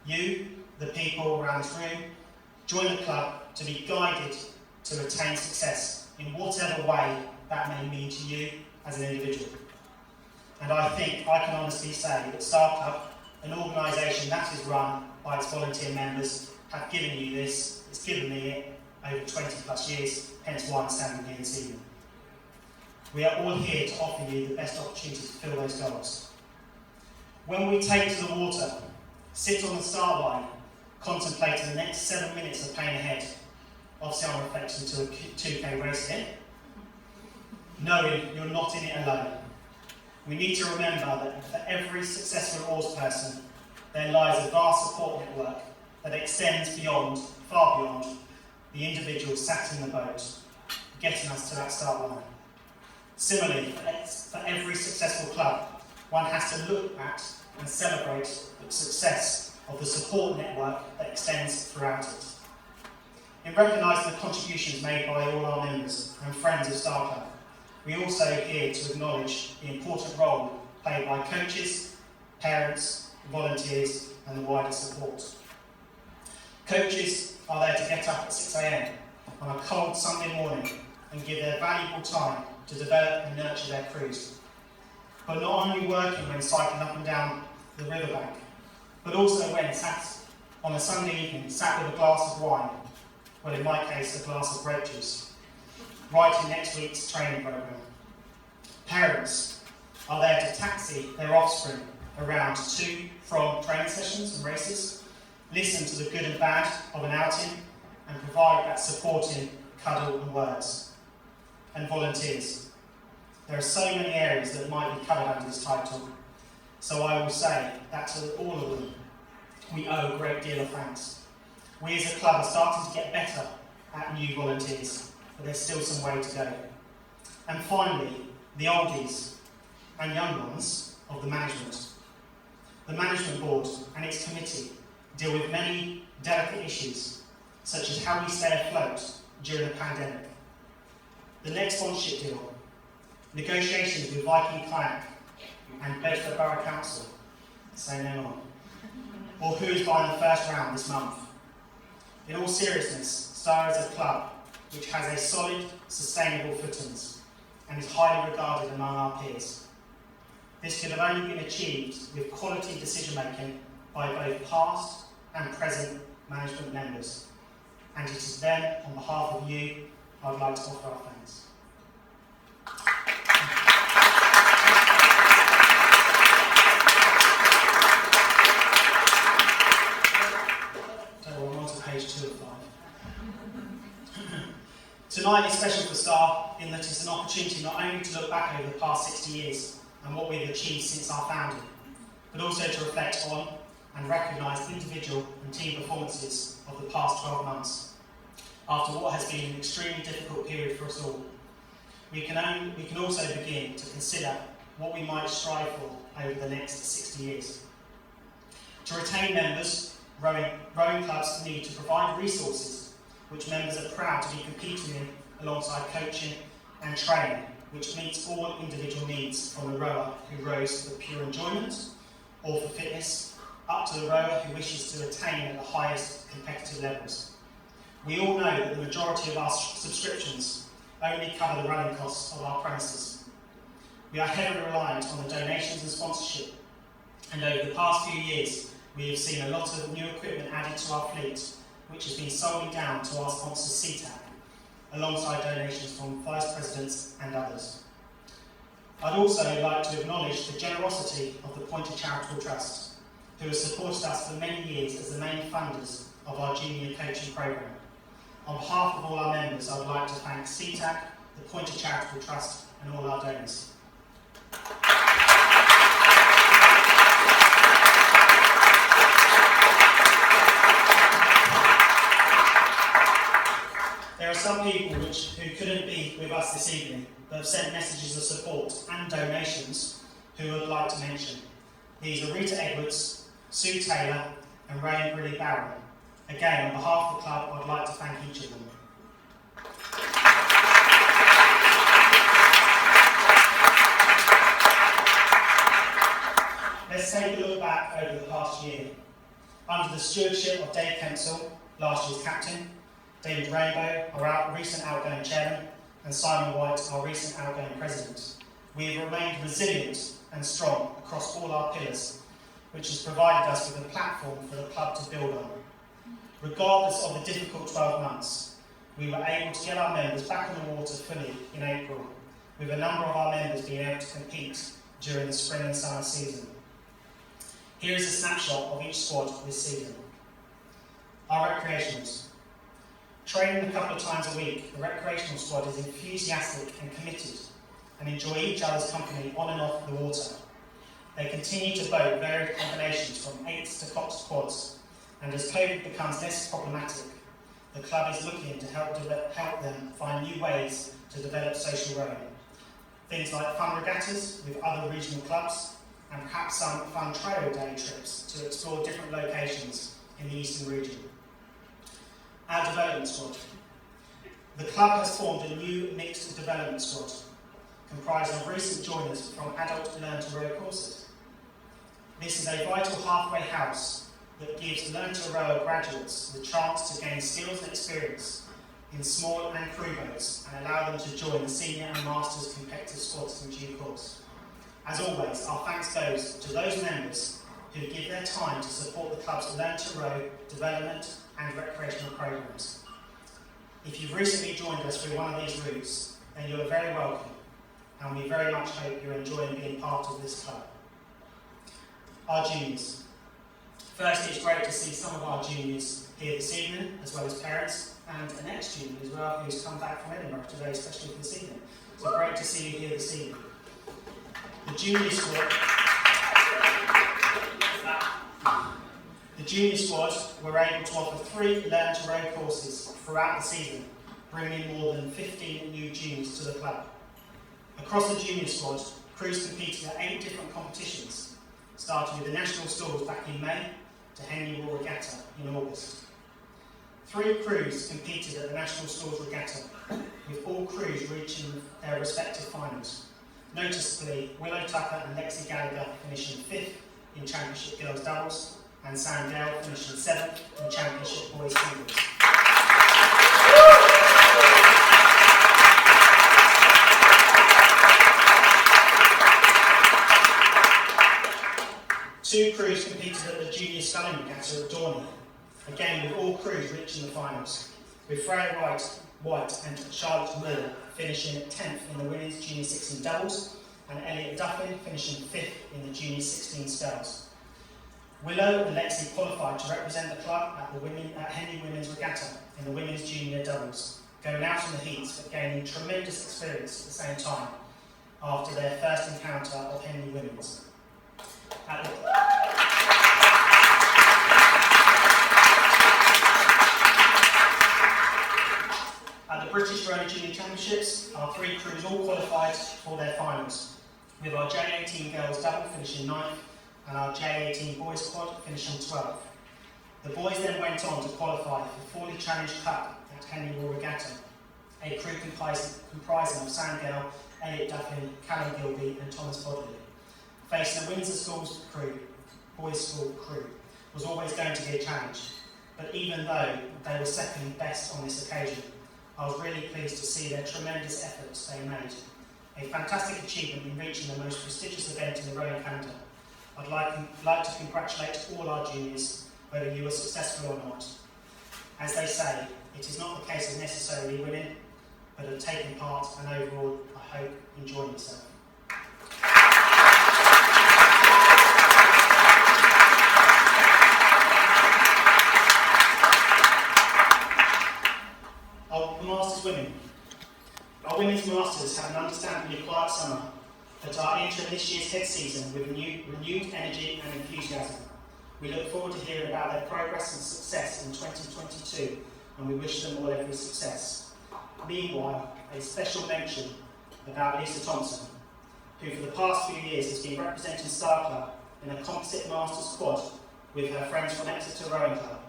You, the people around this room, join the club to be guided to attain success in whatever way that may mean to you as an individual. And I think I can honestly say that Star Club, an organisation that is run by its volunteer members, have given you this, it's given me it over 20 plus years, hence why I'm standing here this evening. We are all here to offer you the best opportunity to fulfil those goals. When we take to the water, sit on the start line, contemplating the next 7 minutes of paying ahead, obviously I'm reflecting to a 2K race here, knowing you're not in it alone. We need to remember that for every successful oars person, there lies a vast support network that extends beyond, far beyond, the individual sat in the boat, getting us to that start line. Similarly, for every successful club, one has to look at and celebrate the success of the support network that extends throughout it. In recognising the contributions made by all our members and friends of Star Club, we also here to acknowledge the important role played by coaches, parents, volunteers and the wider support. Coaches are there to get up at 6 AM on a cold Sunday morning and give their valuable time to develop and nurture their crews. But not only working when cycling up and down the riverbank, but also when sat on a Sunday evening, sat with a glass of wine, well in my case a glass of grape juice, writing next week's training programme. Parents are there to taxi their offspring around to, from training sessions and races, listen to the good and bad of an outing, and provide that supporting cuddle and words. And volunteers. There are so many areas that might be covered under this title, so I will say that to all of them, we owe a great deal of thanks. We as a club are starting to get better at new volunteers, but there's still some way to go. And finally, the oldies and young ones of the management. The management board and its committee deal with many delicate issues, such as how we stay afloat during the pandemic, the next sponsorship deal, negotiations with Viking Kayak and Bedford Borough Council, say no more, or who is buying the first round this month. In all seriousness, Star is a club which has a solid, sustainable footings and is highly regarded among our peers. This could have only been achieved with quality decision making by both past, and present management members. And it is then, on behalf of you, I would like to offer our thanks. So we're on to page 2 of 5. Tonight is special for Star in that it's an opportunity not only to look back over the past 60 years and what we've achieved since our founding, but also to reflect on and recognise individual and team performances of the past 12 months. After what has been an extremely difficult period for us all, we can also begin to consider what we might strive for over the next 60 years. To retain members, rowing clubs need to provide resources which members are proud to be competing in alongside coaching and training, which meets all individual needs from the rower who rows for pure enjoyment or for fitness, up to the rower who wishes to attain at the highest competitive levels. We all know that the majority of our subscriptions only cover the running costs of our premises. We are heavily reliant on the donations and sponsorship, and over the past few years we have seen a lot of new equipment added to our fleet, which has been solely down to our sponsor CTAC, alongside donations from vice presidents and others. I'd also like to acknowledge the generosity of the Pointer Charitable Trust, who has supported us for many years as the main funders of our junior coaching programme. On behalf of all our members, I would like to thank CTAC, the Pointer Charitable Trust, and all our donors. There are some people who couldn't be with us this evening, but have sent messages of support and donations who I would like to mention. These are Rita Edwards, Sue Taylor, and Ray and Brilly Barron. Again, on behalf of the club, I'd like to thank each of them. Let's take a look back over the past year. Under the stewardship of Dave Kensel, last year's captain, David Rainbow, our recent outgoing chairman, and Simon White, our recent outgoing president, we have remained resilient and strong across all our pillars, which has provided us with a platform for the club to build on. Regardless of the difficult 12 months, we were able to get our members back on the water fully in April, with a number of our members being able to compete during the spring and summer season. Here is a snapshot of each squad this season. Our recreationals. Training a couple of times a week, the recreational squad is enthusiastic and committed and enjoy each other's company on and off the water. They continue to boat varied combinations from 8s to Cox quads, and as COVID becomes less problematic, the club is looking to help them find new ways to develop social rowing. Things like fun regattas with other regional clubs, and perhaps some fun trail day trips to explore different locations in the eastern region. Our development squad. The club has formed a new mixed development squad, comprised of recent joiners from adult Learn to Row courses. This is a vital halfway house that gives Learn to Row graduates the chance to gain skills and experience in small and crew boats and allow them to join the senior and masters competitive squads in due course. As always, our thanks goes to those members who give their time to support the club's Learn to Row development and recreational programs. If you've recently joined us through one of these routes, then you are very welcome, and we very much hope you're enjoying being part of this club. Our juniors. Firstly, it's great to see some of our juniors here this evening, as well as parents, and an ex-junior as well, who's come back from Edinburgh today, especially for this evening. So great to see you here this evening. The junior squad were able to offer 3 Learn to Row courses throughout the season, bringing more than 15 new juniors to the club. Across the junior squad, crews competed at 8 different competitions, starting with the National Stores back in May to Henley Royal Regatta in August. 3 crews competed at the National Stores Regatta, with all crews reaching their respective finals. Noticeably, Willow Tucker and Lexi Gallagher finishing 5th in Championship Girls Doubles, and Sam Dale finishing 7th in Championship Boys Singles. Two crews competed at the Junior Sculling Regatta at Dorney, again with all crews reaching the finals, with Freya White and Charlotte Moore finishing 10th in the women's junior 16 doubles, and Elliot Duffin finishing 5th in the junior 16 sculls. Willow and Lexi qualified to represent the club at Henley Women's Regatta in the women's junior doubles, going out in the heats but gaining tremendous experience at the same time after their first encounter of Henley Women's. At the British Roller Junior Championships, our 3 crews all qualified for their finals, with our J18 girls double finishing 9th and our J18 boys quad finishing 12th. The boys then went on to qualify for the Forley Challenge Cup at Henley Royal Regatta, a crew comprising of Sam Gale, Elliot Duffin, Callow Gilby and Thomas Bodley. Facing a Windsor Schools crew, boys school crew, was always going to be a challenge, but even though they were second best on this occasion, I was really pleased to see their tremendous efforts they made. A fantastic achievement in reaching the most prestigious event in the rowing calendar. I'd like to congratulate all our juniors, whether you were successful or not. As they say, it is not the case of necessarily winning, but of taking part and overall, I hope, enjoying yourself. Masters women. Our women's masters had an understandably quiet summer, but are entering this year's head season with renewed energy and enthusiasm. We look forward to hearing about their progress and success in 2022, and we wish them all every success. Meanwhile, a special mention about Lisa Thompson, who for the past few years has been representing Star Club in a composite masters quad with her friends from Exeter Rowing Club.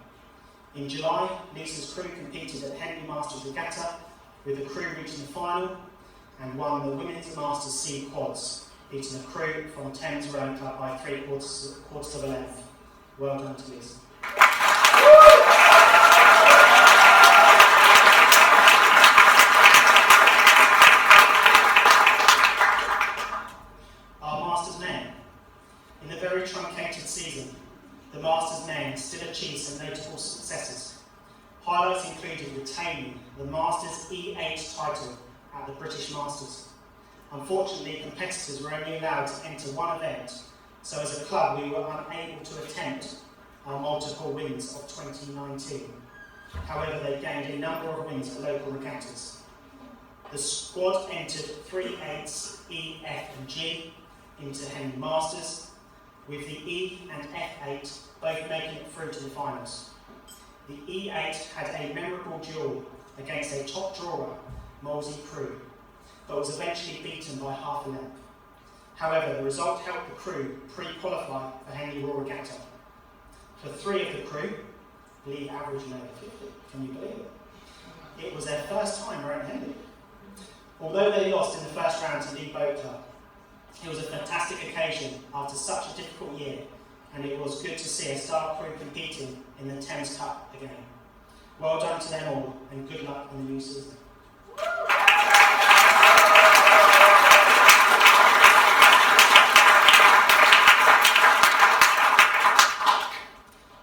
In July, Lisa's crew competed at Henley Masters Regatta, with the crew reaching the final and won the Women's Masters C quads, beating a crew from Thames Rowing Club by 3/4 of a length. Well done to Lisa. Our Masters men. In the very truncated season, the Masters men still achieved some notable successes. Highlights included retaining the Masters E8 title at the British Masters. Unfortunately, competitors were only allowed to enter one event, so as a club we were unable to attempt our multiple wins of 2019. However, they gained a number of wins at local regattas. The squad entered 3 8s E, F and G into Henley Masters, with the E and F8 both making it through to the finals. The E8 had a memorable duel against a top drawer, Molesey crew, but was eventually beaten by half a length. However, the result helped the crew pre-qualify for Henley Royal Regatta. For 3 of the crew, I believe averaging over 50, can you believe it? It was their first time around Henley. Although they lost in the first round to League Boat Club, it was a fantastic occasion after such a difficult year, and it was good to see a star crew competing in the Thames Cup again. Well done to them all, and good luck in the new season.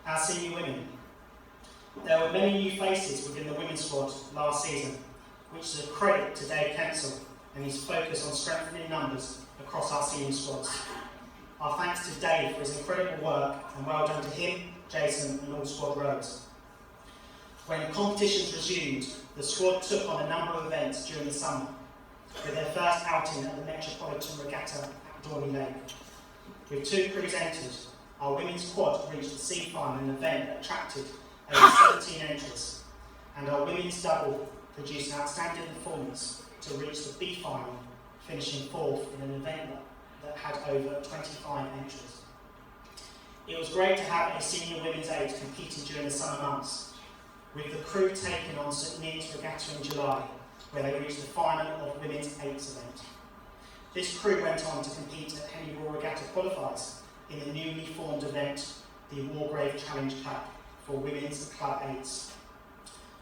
Our senior women. There were many new faces within the women's squad last season, which is a credit to Dave Kensel and his focus on strengthening numbers across our senior squads. Our thanks to Dave for his incredible work, and well done to him, Jason and all squad rowers. When competitions resumed, the squad took on a number of events during the summer, with their first outing at the Metropolitan Regatta at Dorney Lake. With 2 crews entered, our women's quad reached the C final, an event that attracted over 17 entries, and our women's double produced an outstanding performance to reach the B final, finishing 4th in an event that had over 25 entries. It was great to have a senior women's 8 competing during the summer months, with the crew taking on St Neots Regatta in July, where they reached the final of women's 8s event. This crew went on to compete at Henley Royal Regatta qualifiers in the newly formed event, the Wargrave Challenge Cup for women's club 8s.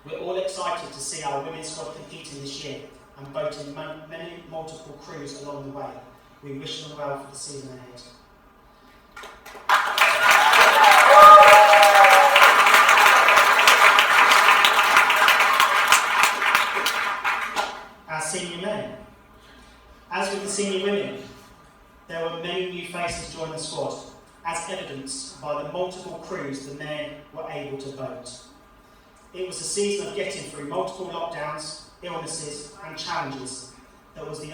We're all excited to see our women's squad competing this year and boating many multiple crews along the way. We wish them well for the season ahead. crews, the men were able to vote. It was a season of getting through multiple lockdowns, illnesses and challenges that was the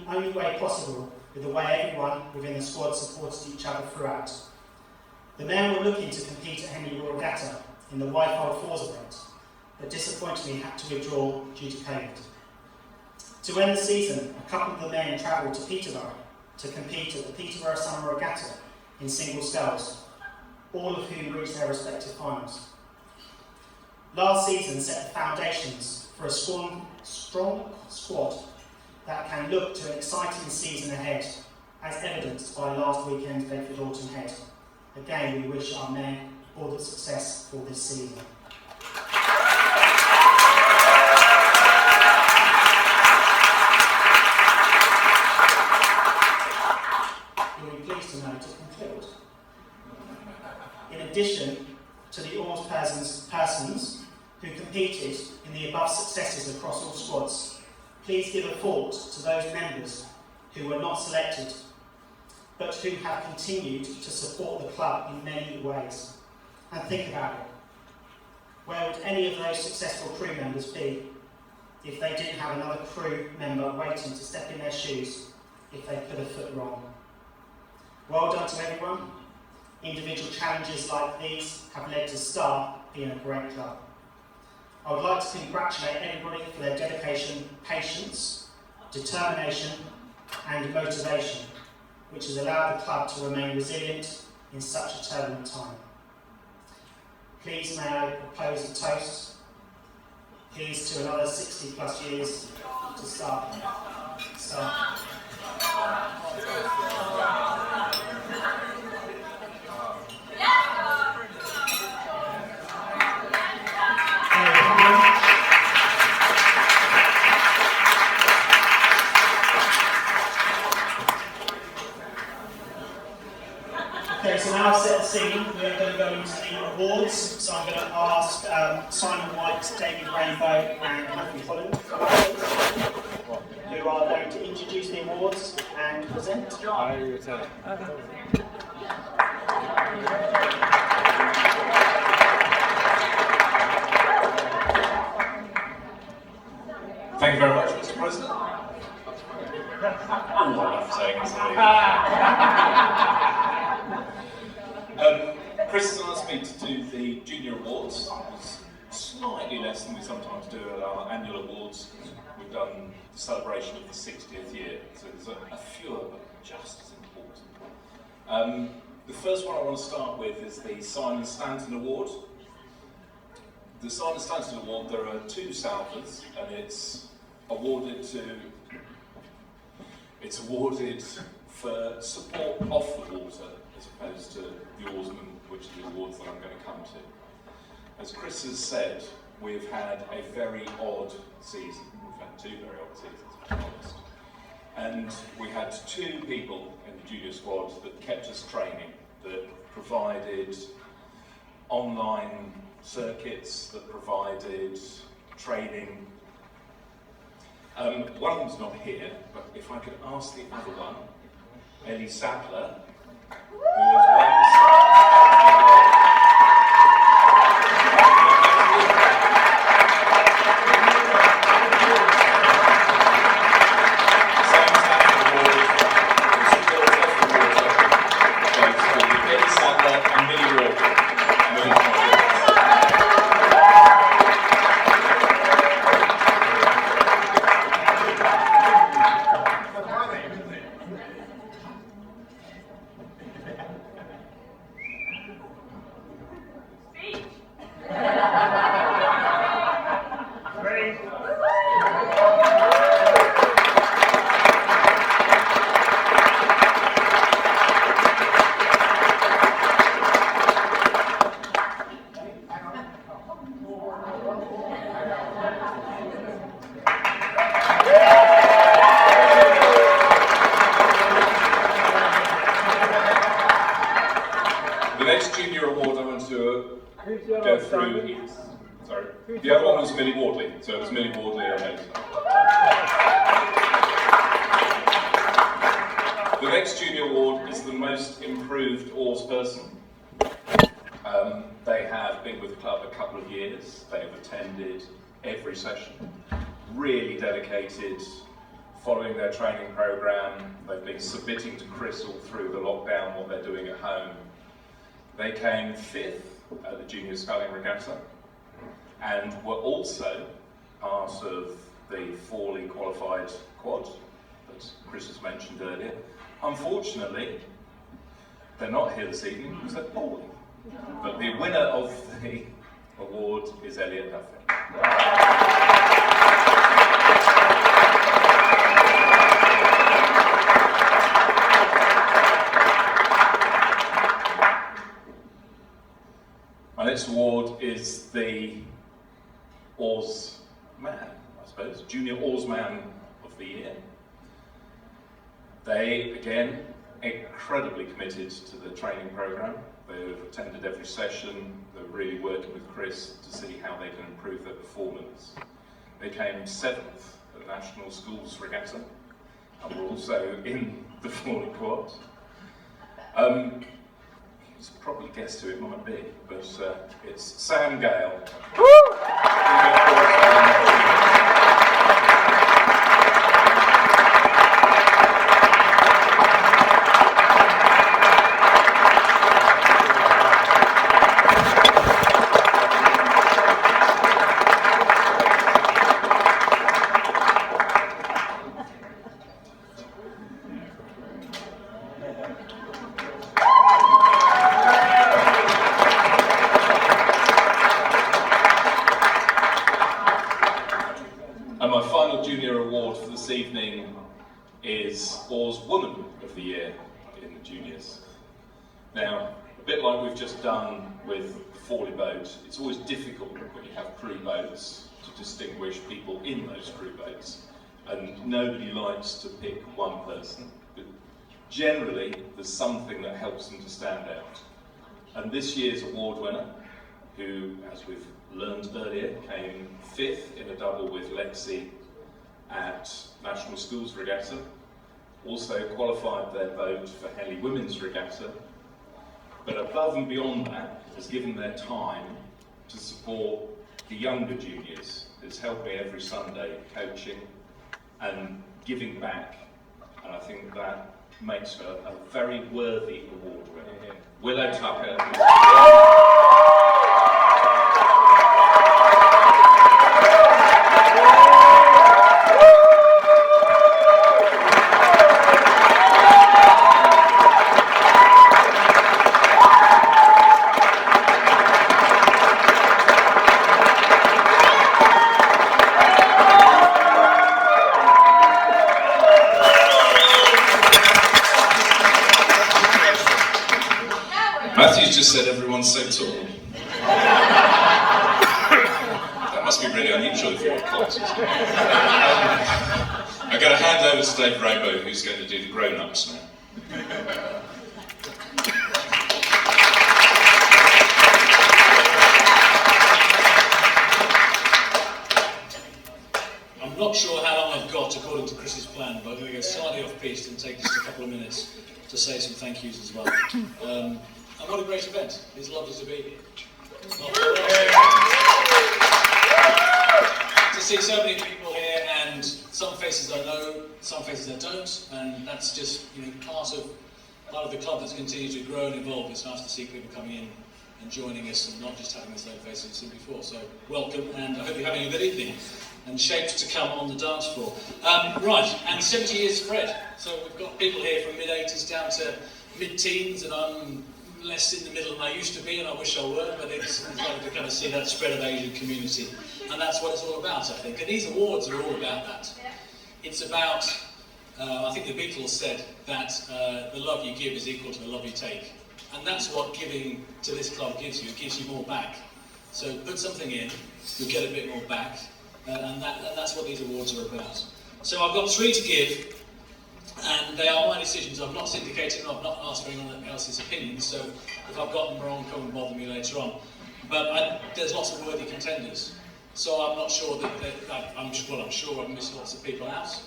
only way possible with the way everyone within the squad supported each other throughout. The men were looking to compete at Henley Royal Regatta in the Wife-Fold Fours event, but disappointingly had to withdraw due to COVID. To end the season, a couple of the men travelled to Peterborough to compete at the Peterborough Summer Regatta in single sculls, all of whom reached their respective finals. Last season set the foundations for a strong squad that can look to an exciting season ahead, as evidenced by last weekend's Bedford Autumn Head. Again, we wish our men all the success for this season. You'll be pleased to know to conclude. In addition to the All Parsons who competed in the above successes across all squads, please give a thought to those members who were not selected, but who have continued to support the club in many ways. And think about it. Where would any of those successful crew members be if they didn't have another crew member waiting to step in their shoes if they put a foot wrong? Well done to everyone. Individual challenges like these have led to Star being a great club. I would like to congratulate everybody for their dedication, patience, determination and motivation, which has allowed the club to remain resilient in such a turbulent time. Please may I propose a toast. Here's to another 60 plus years to start. Okay, so now I've set the scene, we're going to go into the awards. So I'm going to ask Simon White, David Rainbow and Mathew Holland, who are going to introduce the awards and present. Thank you very much, Mr. President. I love saying Chris has asked me to do the Junior Awards. It's slightly less than we sometimes do at our annual awards. We've done the celebration of the 60th year, so there's a fewer, but just as important. The first one I want to start with is the Simon Stanton Award. The Simon Stanton Award, there are two salvers, and it's awarded for support off the water, as opposed to the oarsmen, which are the awards that I'm going to come to. As Chris has said, we've had a very odd season. We've had two very odd seasons, to be honest. And we had two people in the junior squad that kept us training, that provided online circuits, that provided training. One of them's not here, but if I could ask the other one, Ellie Sappler, who was the other one was Millie Wardley, so it was Millie Wardley ahead. The next junior award is the most improved oars person. They have been with the club a couple of years. They have attended every session, really dedicated, following their training programme. They've been submitting to Chris all through the lockdown what they're doing at home. They came 5th at the Junior Sculling Regatta and were also part of the fully qualified quad that Chris has mentioned earlier. Unfortunately, they're not here this evening because they're poorly. But the winner of the award is Elliot Duffy. My next award is the Oars Man, I suppose, Junior Oars Man of the Year. They, again, incredibly committed to the training programme. They've attended every session. They're really working with Chris to see how they can improve their performance. They came 7th at the National Schools Regatta and were also in the Fully Quad. You can probably guess who it might be, but it's Sam Gale. And my final junior award for this evening is Oars Woman of the Year in the juniors. Now, a bit like we've just done with the Forley boat, it's always difficult when you have crew boats to distinguish people in those crew boats. And nobody likes to pick one person, but generally there's something that helps them to stand out. And this year's award winner, who, as we've learned earlier, came 5th in a double with Lexi at National Schools Regatta, also qualified their boat for Henley Women's Regatta, but above and beyond that has given their time to support the younger juniors. It's helped me every Sunday coaching and giving back, and I think that makes her a very worthy award winner. Willow Tucker. Mathew's just said everyone's so tall. That must be really unusual for your classes. I'm going to hand over to Dave Rainbow, who's going to do the grown-ups now. I'm not sure how long I've got according to Chris's plan, but I'm going to go slightly off-piste and take just a couple of minutes to say some thank yous as well. And what a great event. It's lovely to be here. To see so many people here, and some faces I know, some faces I don't, and that's just part of the club that's continued to grow and evolve. It's nice to see people coming in and joining us and not just having the same faces we've seen before. So welcome, and I hope you're having a good evening and shaped to come on the dance floor. Right, and 70 years spread. So we've got people here from mid-80s down to mid-teens, and I'm less in the middle than I used to be, and I wish I were, but it's lovely to kind of see that spread of Asian community. And that's what it's all about, I think. And these awards are all about that. It's about, I think the Beatles said that the love you give is equal to the love you take. And that's what giving to this club gives you. It gives you more back. So put something in, you'll get a bit more back, and that's what these awards are about. So I've got 3 to give, and they are my decisions. I'm not syndicating, I'm not asked for anyone else's opinions, so if I've got them wrong, come and bother me later on. But there's lots of worthy contenders, so I'm not sure I'm sure I've missed lots of people out,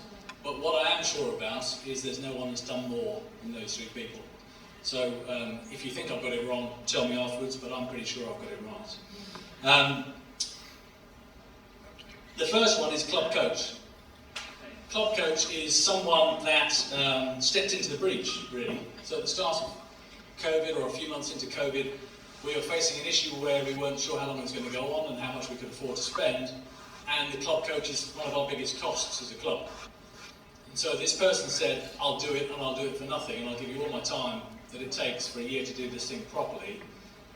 but what I am sure about is there's no one that's done more than those 3 people. So if you think I've got it wrong, tell me afterwards, but I'm pretty sure I've got it right. The first one is club coach. Club coach is someone that stepped into the breach, really. So at the start of COVID, or a few months into COVID, we were facing an issue where we weren't sure how long it was going to go on and how much we could afford to spend, and the club coach is one of our biggest costs as a club. And so this person said, I'll do it, and I'll do it for nothing, and I'll give you all my time that it takes for a year to do this thing properly.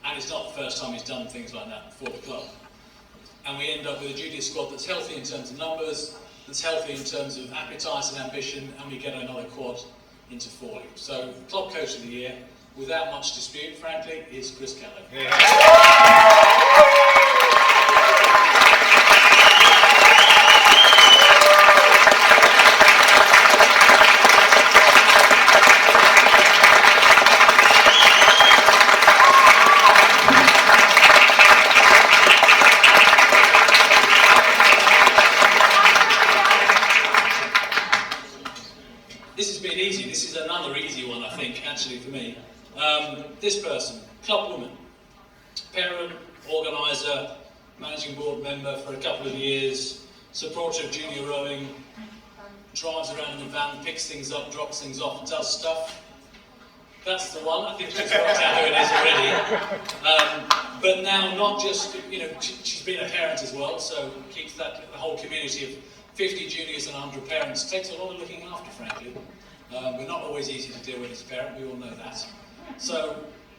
And it's not the first time he's done things like that for the club. And we end up with a junior squad that's healthy in terms of numbers, that's healthy in terms of appetite and ambition, and we get another quad into falling. So the club coach of the year, without much dispute, frankly, is Chris Callow. This has been easy. This is another easy one, I think, actually, for me. This person, club woman, parent, organiser, managing board member for a couple of years, supporter of junior rowing, drives around in the van, picks things up, drops things off, and does stuff. That's the one. I think she's worked out who it is already. But now, not just, she's been a parent as well, so keeps that the whole community of 50 juniors and 100 parents. Takes a lot of looking after, frankly. We're not always easy to deal with as a parent, we all know that. So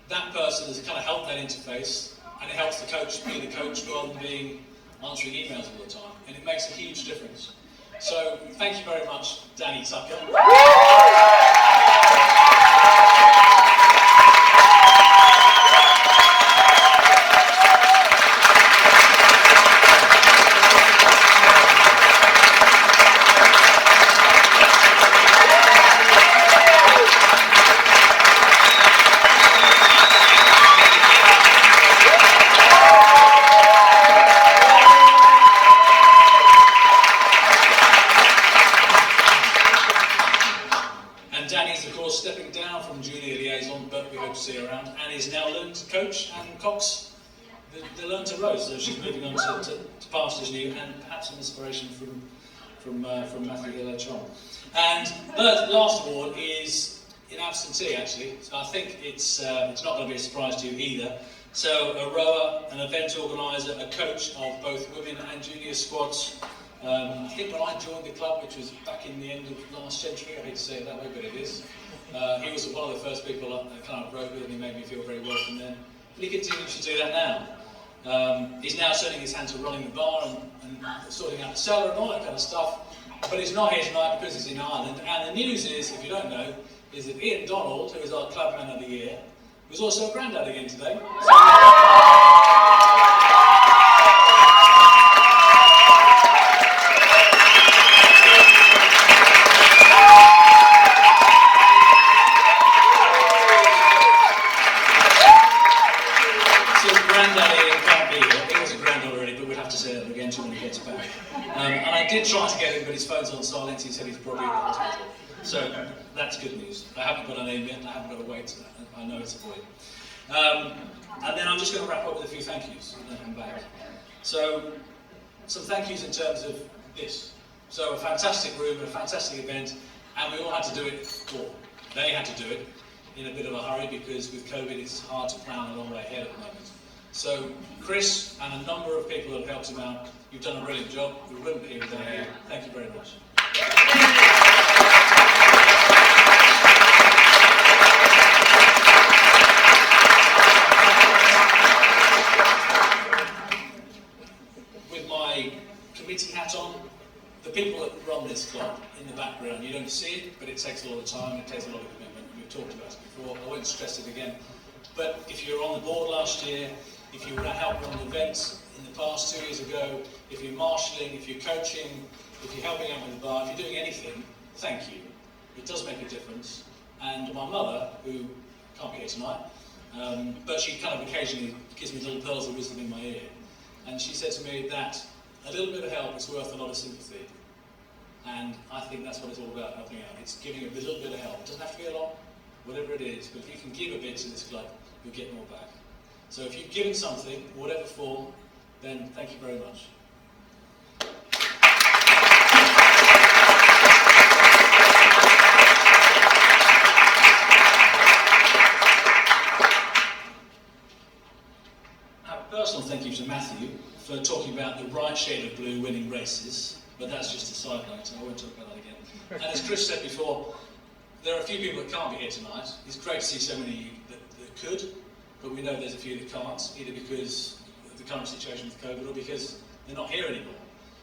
that person has kind of helped that interface, and it helps the coach be the coach rather than being answering emails all the time, and it makes a huge difference. So thank you very much, Danny Tucker. Stepping down from junior liaison, but we hope to see her around, and is now learning to coach and cox the learn to row, so she's moving on to Parsons new, and perhaps an inspiration from Mathew here later on. And the last award is in absentee, actually, so I think it's not going to be a surprise to you either. So a rower, an event organiser, a coach of both women and junior squads. I think when I joined the club, which was back in the end of last century, I hate to say it that way, but it is, he was one of the first people I kind of rode with, and he made me feel very welcome then. But he continues to do that now. He's now turning his hand to running the bar and sorting out the cellar and all that kind of stuff. But he's not here tonight because he's in Ireland. And the news is, if you don't know, is that Ian Donald, who is our clubman of the year, was also a granddad again today. And I did try to get him, but his phone's on silent. He said he's probably in the hospital. So that's good news. I haven't got a name yet, and I haven't got a weight. I know it's a boy. And then I'm just going to wrap up with a few thank yous and then come back. So some thank yous in terms of this. So a fantastic room, a fantastic event, and we all had to do it, or they had to do it, in a bit of a hurry because with COVID it's hard to plan a long way ahead at the moment. So Chris and a number of people that have helped him out, you've done a brilliant job. We wouldn't be here without you. Thank you very much. With my committee hat on, the people that run this club in the background, you don't see it, but it takes a lot of time, it takes a lot of commitment. We've talked about it before, I won't stress it again. But if you were on the board last year, if you were helping run events in the past 2 years ago, if you're marshalling, if you're coaching, if you're helping out with the bar, if you're doing anything, thank you. It does make a difference. And my mother, who can't be here tonight, but she kind of occasionally gives me little pearls of wisdom in my ear. And she said to me that a little bit of help is worth a lot of sympathy. And I think that's what it's all about, helping out. It's giving a little bit of help. It doesn't have to be a lot, whatever it is, but if you can give a bit to this club, you'll get more back. So if you've given something, whatever form, then thank you very much. A personal thank you to Mathew for talking about the right shade of blue winning races, but that's just a side note, so I won't talk about that again. And as Chris said before, there are a few people that can't be here tonight. It's great to see so many of you that could, but we know there's a few that can't, either because of the current situation with COVID or because they're not here anymore.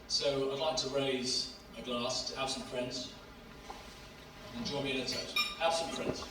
So I'd like to raise a glass to absent friends and join me in a toast. Absent friends.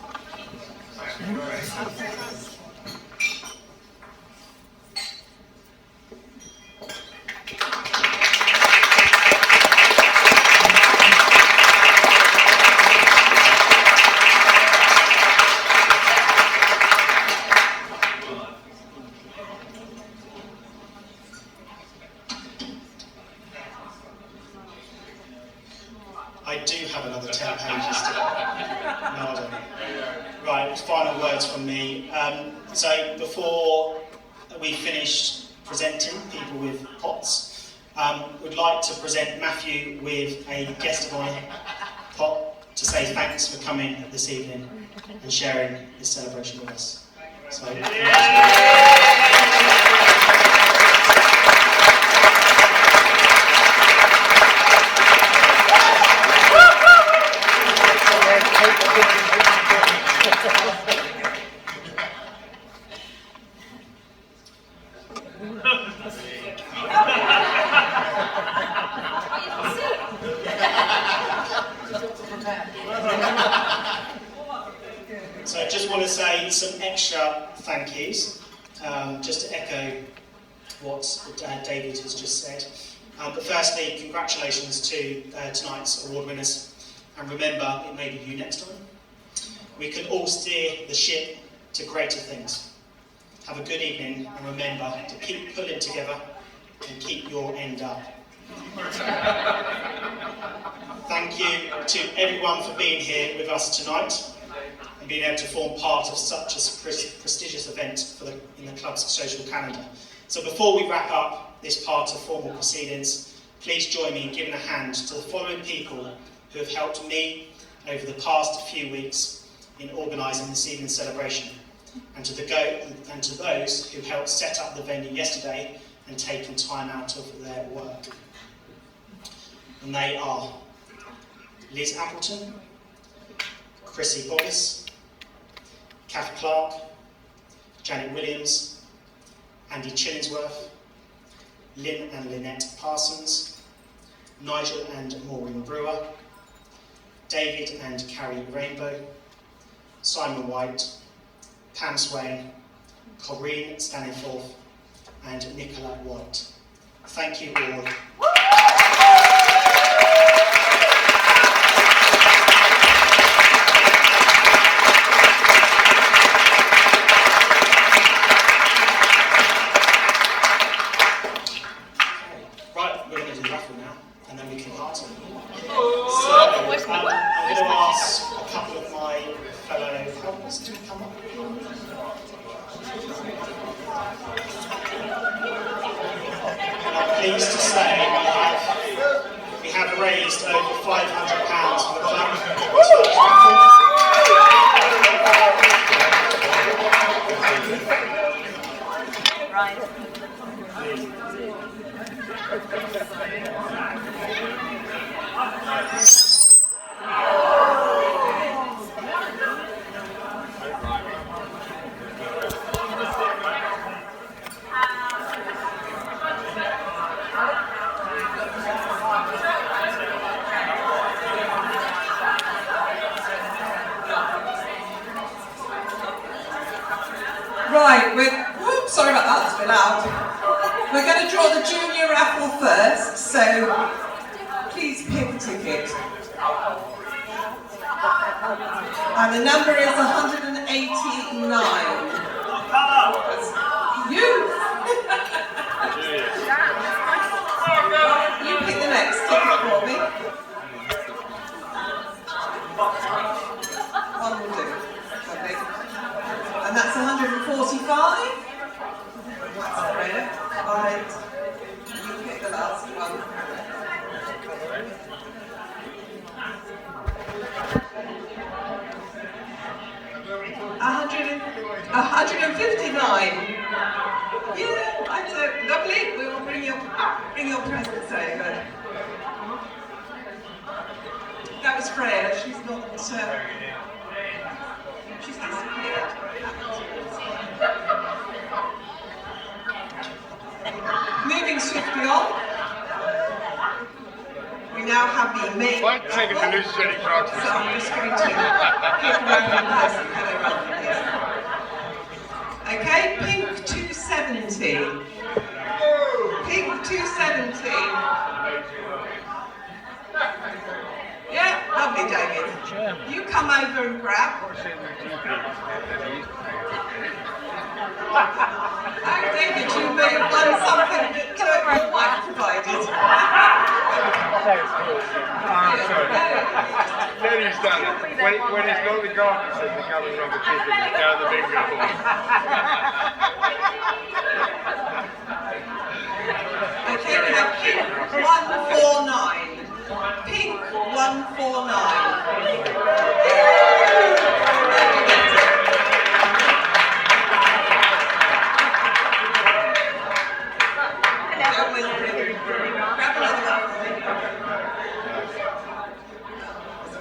I do have another 10 pages to... No, I don't. Right, final words from me. So before we finish presenting people with pots, we'd like to present Mathew with a guest of honour pot to say thanks for coming this evening and sharing this celebration with us. So, So I just want to say some extra thank yous, just to echo what David has just said. But firstly, congratulations to tonight's award winners, and remember, it may be you next time. We can all steer the ship to greater things. Have a good evening, and remember to keep pulling together and keep your end up. Thank you to everyone for being here with us tonight and being able to form part of such a prestigious event in the club's social calendar. So before we wrap up this part of formal proceedings, please join me in giving a hand to the following people who have helped me over the past few weeks in organising this evening's celebration, and to those who helped set up the venue yesterday and taken time out of their work. And they are Liz Appleton, Chrissy Boggis, Kath Clark, Janet Williams, Andy Chillingsworth, Lynn and Lynette Parsons, Nigel and Maureen Brewer, David and Carrie Rainbow, Simon White, Pam Swain, Corinne Staniforth, and Nicola White. Thank you all. Right, we're going to do the raffle now, and then we can party. So, I'm going to ask a couple of my fellow helpers to come up. And I'm pleased to say we have raised over £500 for the club. Right. Right, sorry about that, that's a bit loud. We're going to draw the junior raffle first, so please pick a ticket. And the number is 189. You! You pick the next ticket for me. One will do. bring your presents over. That was Freya. She's not. She's disappeared. Moving swiftly on. We now have the main. Won't take it to lose any drugs. So I'm just going to give around person. Okay, pink 270. Pink 270. Yeah, lovely, David. You come over and grab. Oh, David, you may have done something that your wife provided. Then he's done it. When it's not the garden, says the coming from the chicken, it's down the big river. Okay, we have pink 149. Pink 149.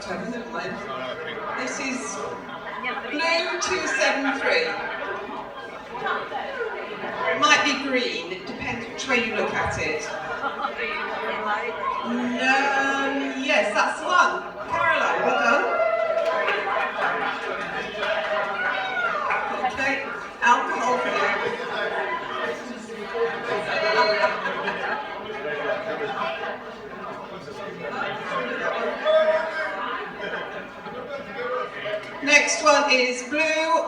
Grab another one. This is blue 273. Might be green, it depends which way you look at it. No, yes, that's the one. Caroline, well done. Okay, alcohol for you. Next one is blue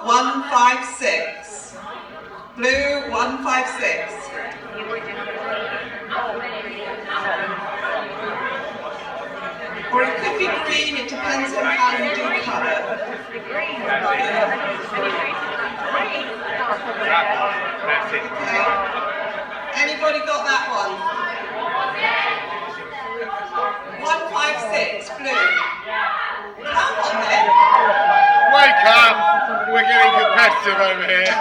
156. Blue 156. Or it could be green, it depends on how you do colour. Okay. Anybody got that one? 156, blue. Come on then. Wake up! We're getting competitive over here.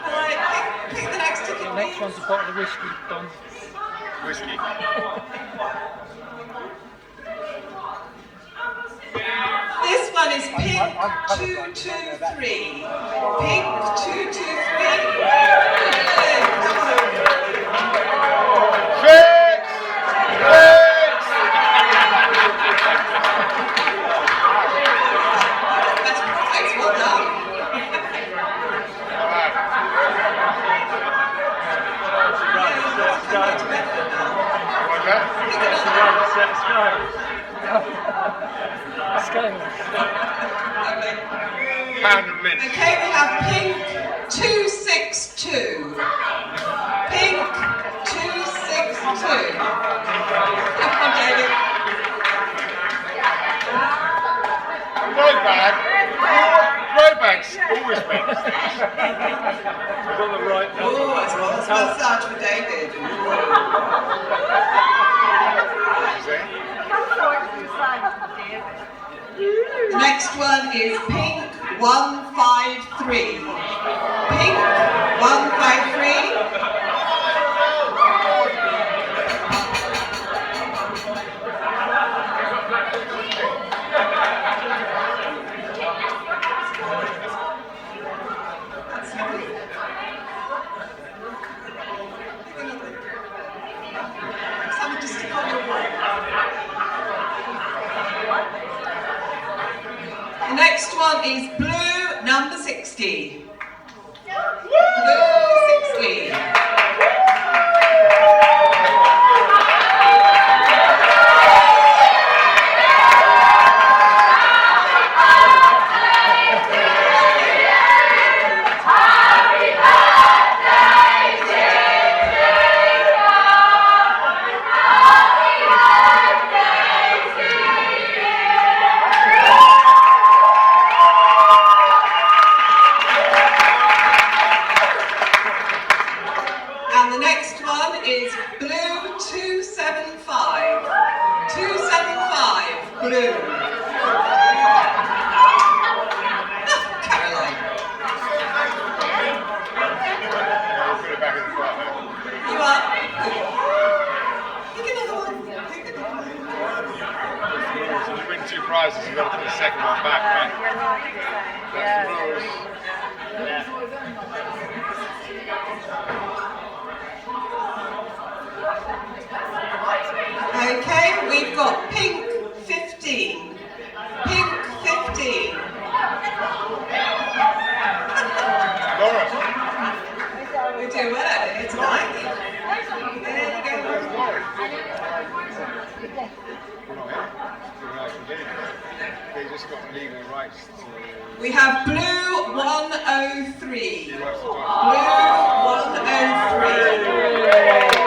Alright, pick the next ticket. The next one's a bottle of whiskey, Don. Whiskey. This one is pink 223. Pink 223. That's perfect, well done. Okay, we have pink 262. Pink 262. Come on, David. Roadbags, always been. We've got the right. Oh, it's one massage for David. Next one is pink 153. Pink 153. Something to stick on your wall. The next one is blue number 60. Blue 60. back, right? Yeah. Okay, we've got pink 15. Pink 15. Laura. We're doing well, it's nice. There you go. They just got legal rights to... We have blue 103. Blue 103.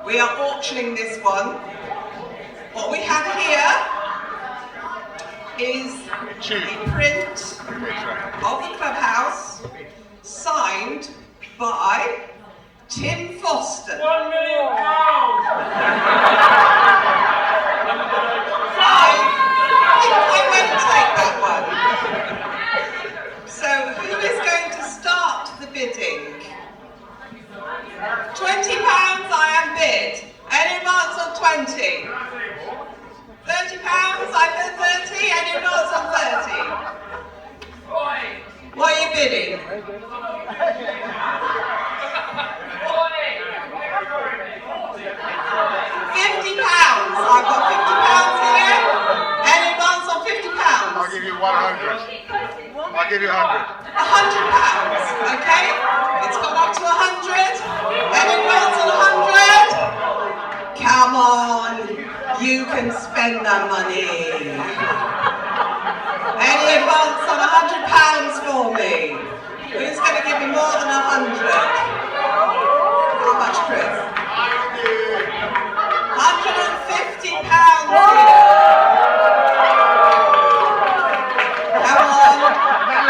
We are auctioning this one. What we have here is a print of the clubhouse signed by Tim Foster. £1 million! I won't take that one. So who is going to start the bidding? £20 I am bid. Any advance on 20? £30 I bid 30. Any advance on 30? What are you bidding? £50. I've got £50 here. Any advance on £50? I'll give you 100. I'll give you 100. £100, okay? It's gone up to 100. Any advance on 100? Come on, you can spend that money. Any advance on £100 for me? Who's going to give me more than 100? How much, Chris? £150 here. Come on.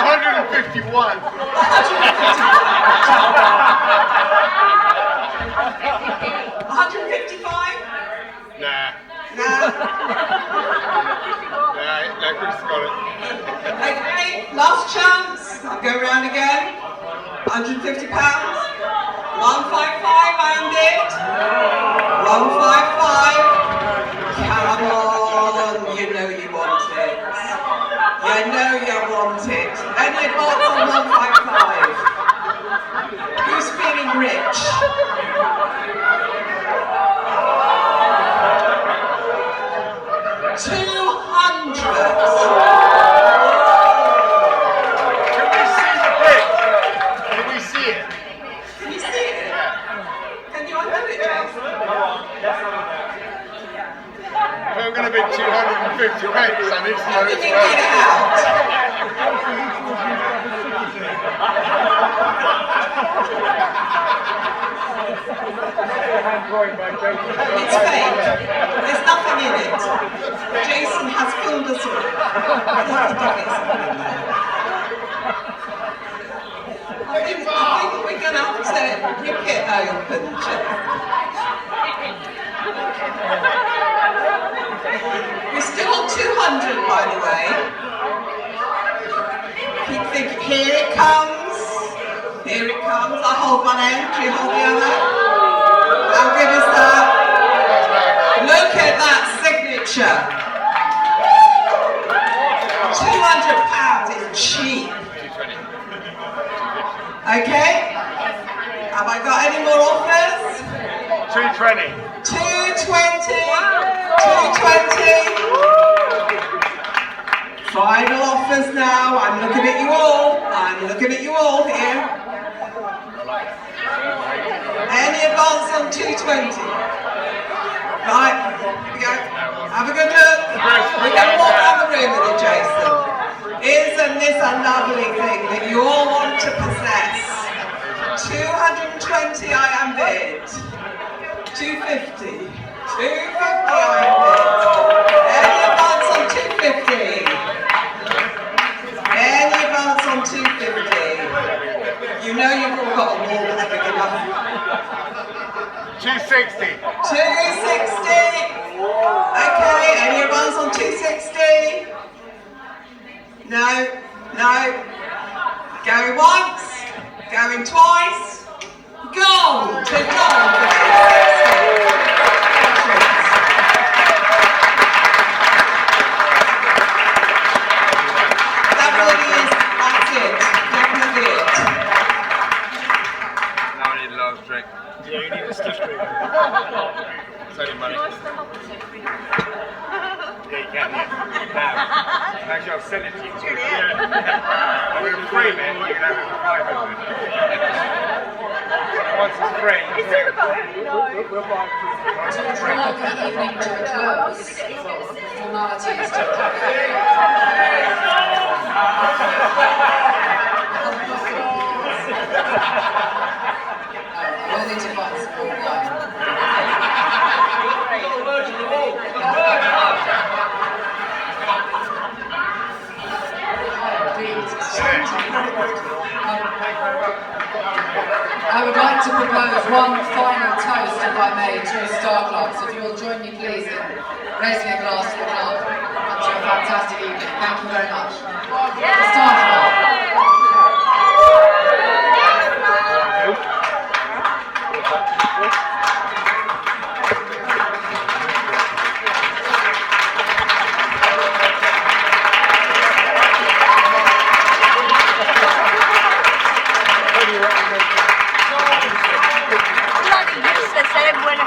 151. 155? Nah. Nah. Nah, Chris got it. Okay, last chance. I'll go around again. £150. 155 I am bid. 155. Come on, you know you want it. I know you want it. Any advance on 155? Who's feeling rich? £200. Can we see the print? Can we see it? Can you see it? Can you undo it, Jason? If I'm going to bid 250 pence, I need to know it's Get it out. It's fake. There's nothing in it. Jason has as well. I think we're going to have to rip it open. We're still on 200, by the way. Keep thinking, here it comes. Here it comes. I hold one end, you hold the other. How good is that? Look at that signature. £200 is cheap. Okay? Have I got any more offers? 220. 220. 220. Final offers now. I'm looking at you all. I'm looking at you all here. Any advance on 220? Right, here we go. Have a good look. We're going to walk around the room with it, Jason. Isn't this a lovely thing that you all want to possess? 220 I am bid. 250. 250 I am bid. Any advance on 250? Any advance on 250? You know you've all got a wall that's big enough. 260. 260. Okay, any advance on 260? No, no. Going once, going twice. Gone to gone for 260. That really is, that's it. Definitely it. Now I need a large drink. Yeah, you need a stiff drink. It's only money. Yeah, you can, yeah. Now, actually, I'll send it to you. Yeah. I'm going to free, man. You can have it for 500. Once it's free, we'll buy it free. To draw the evening to a close, formalities to I will need to find some more wine. I would like to propose one final toast, if I may, to Star Club. So if you will join me, please, in raising a glass to the club and to a fantastic evening. Thank you very much. The Star Club. Bloody useless, buena.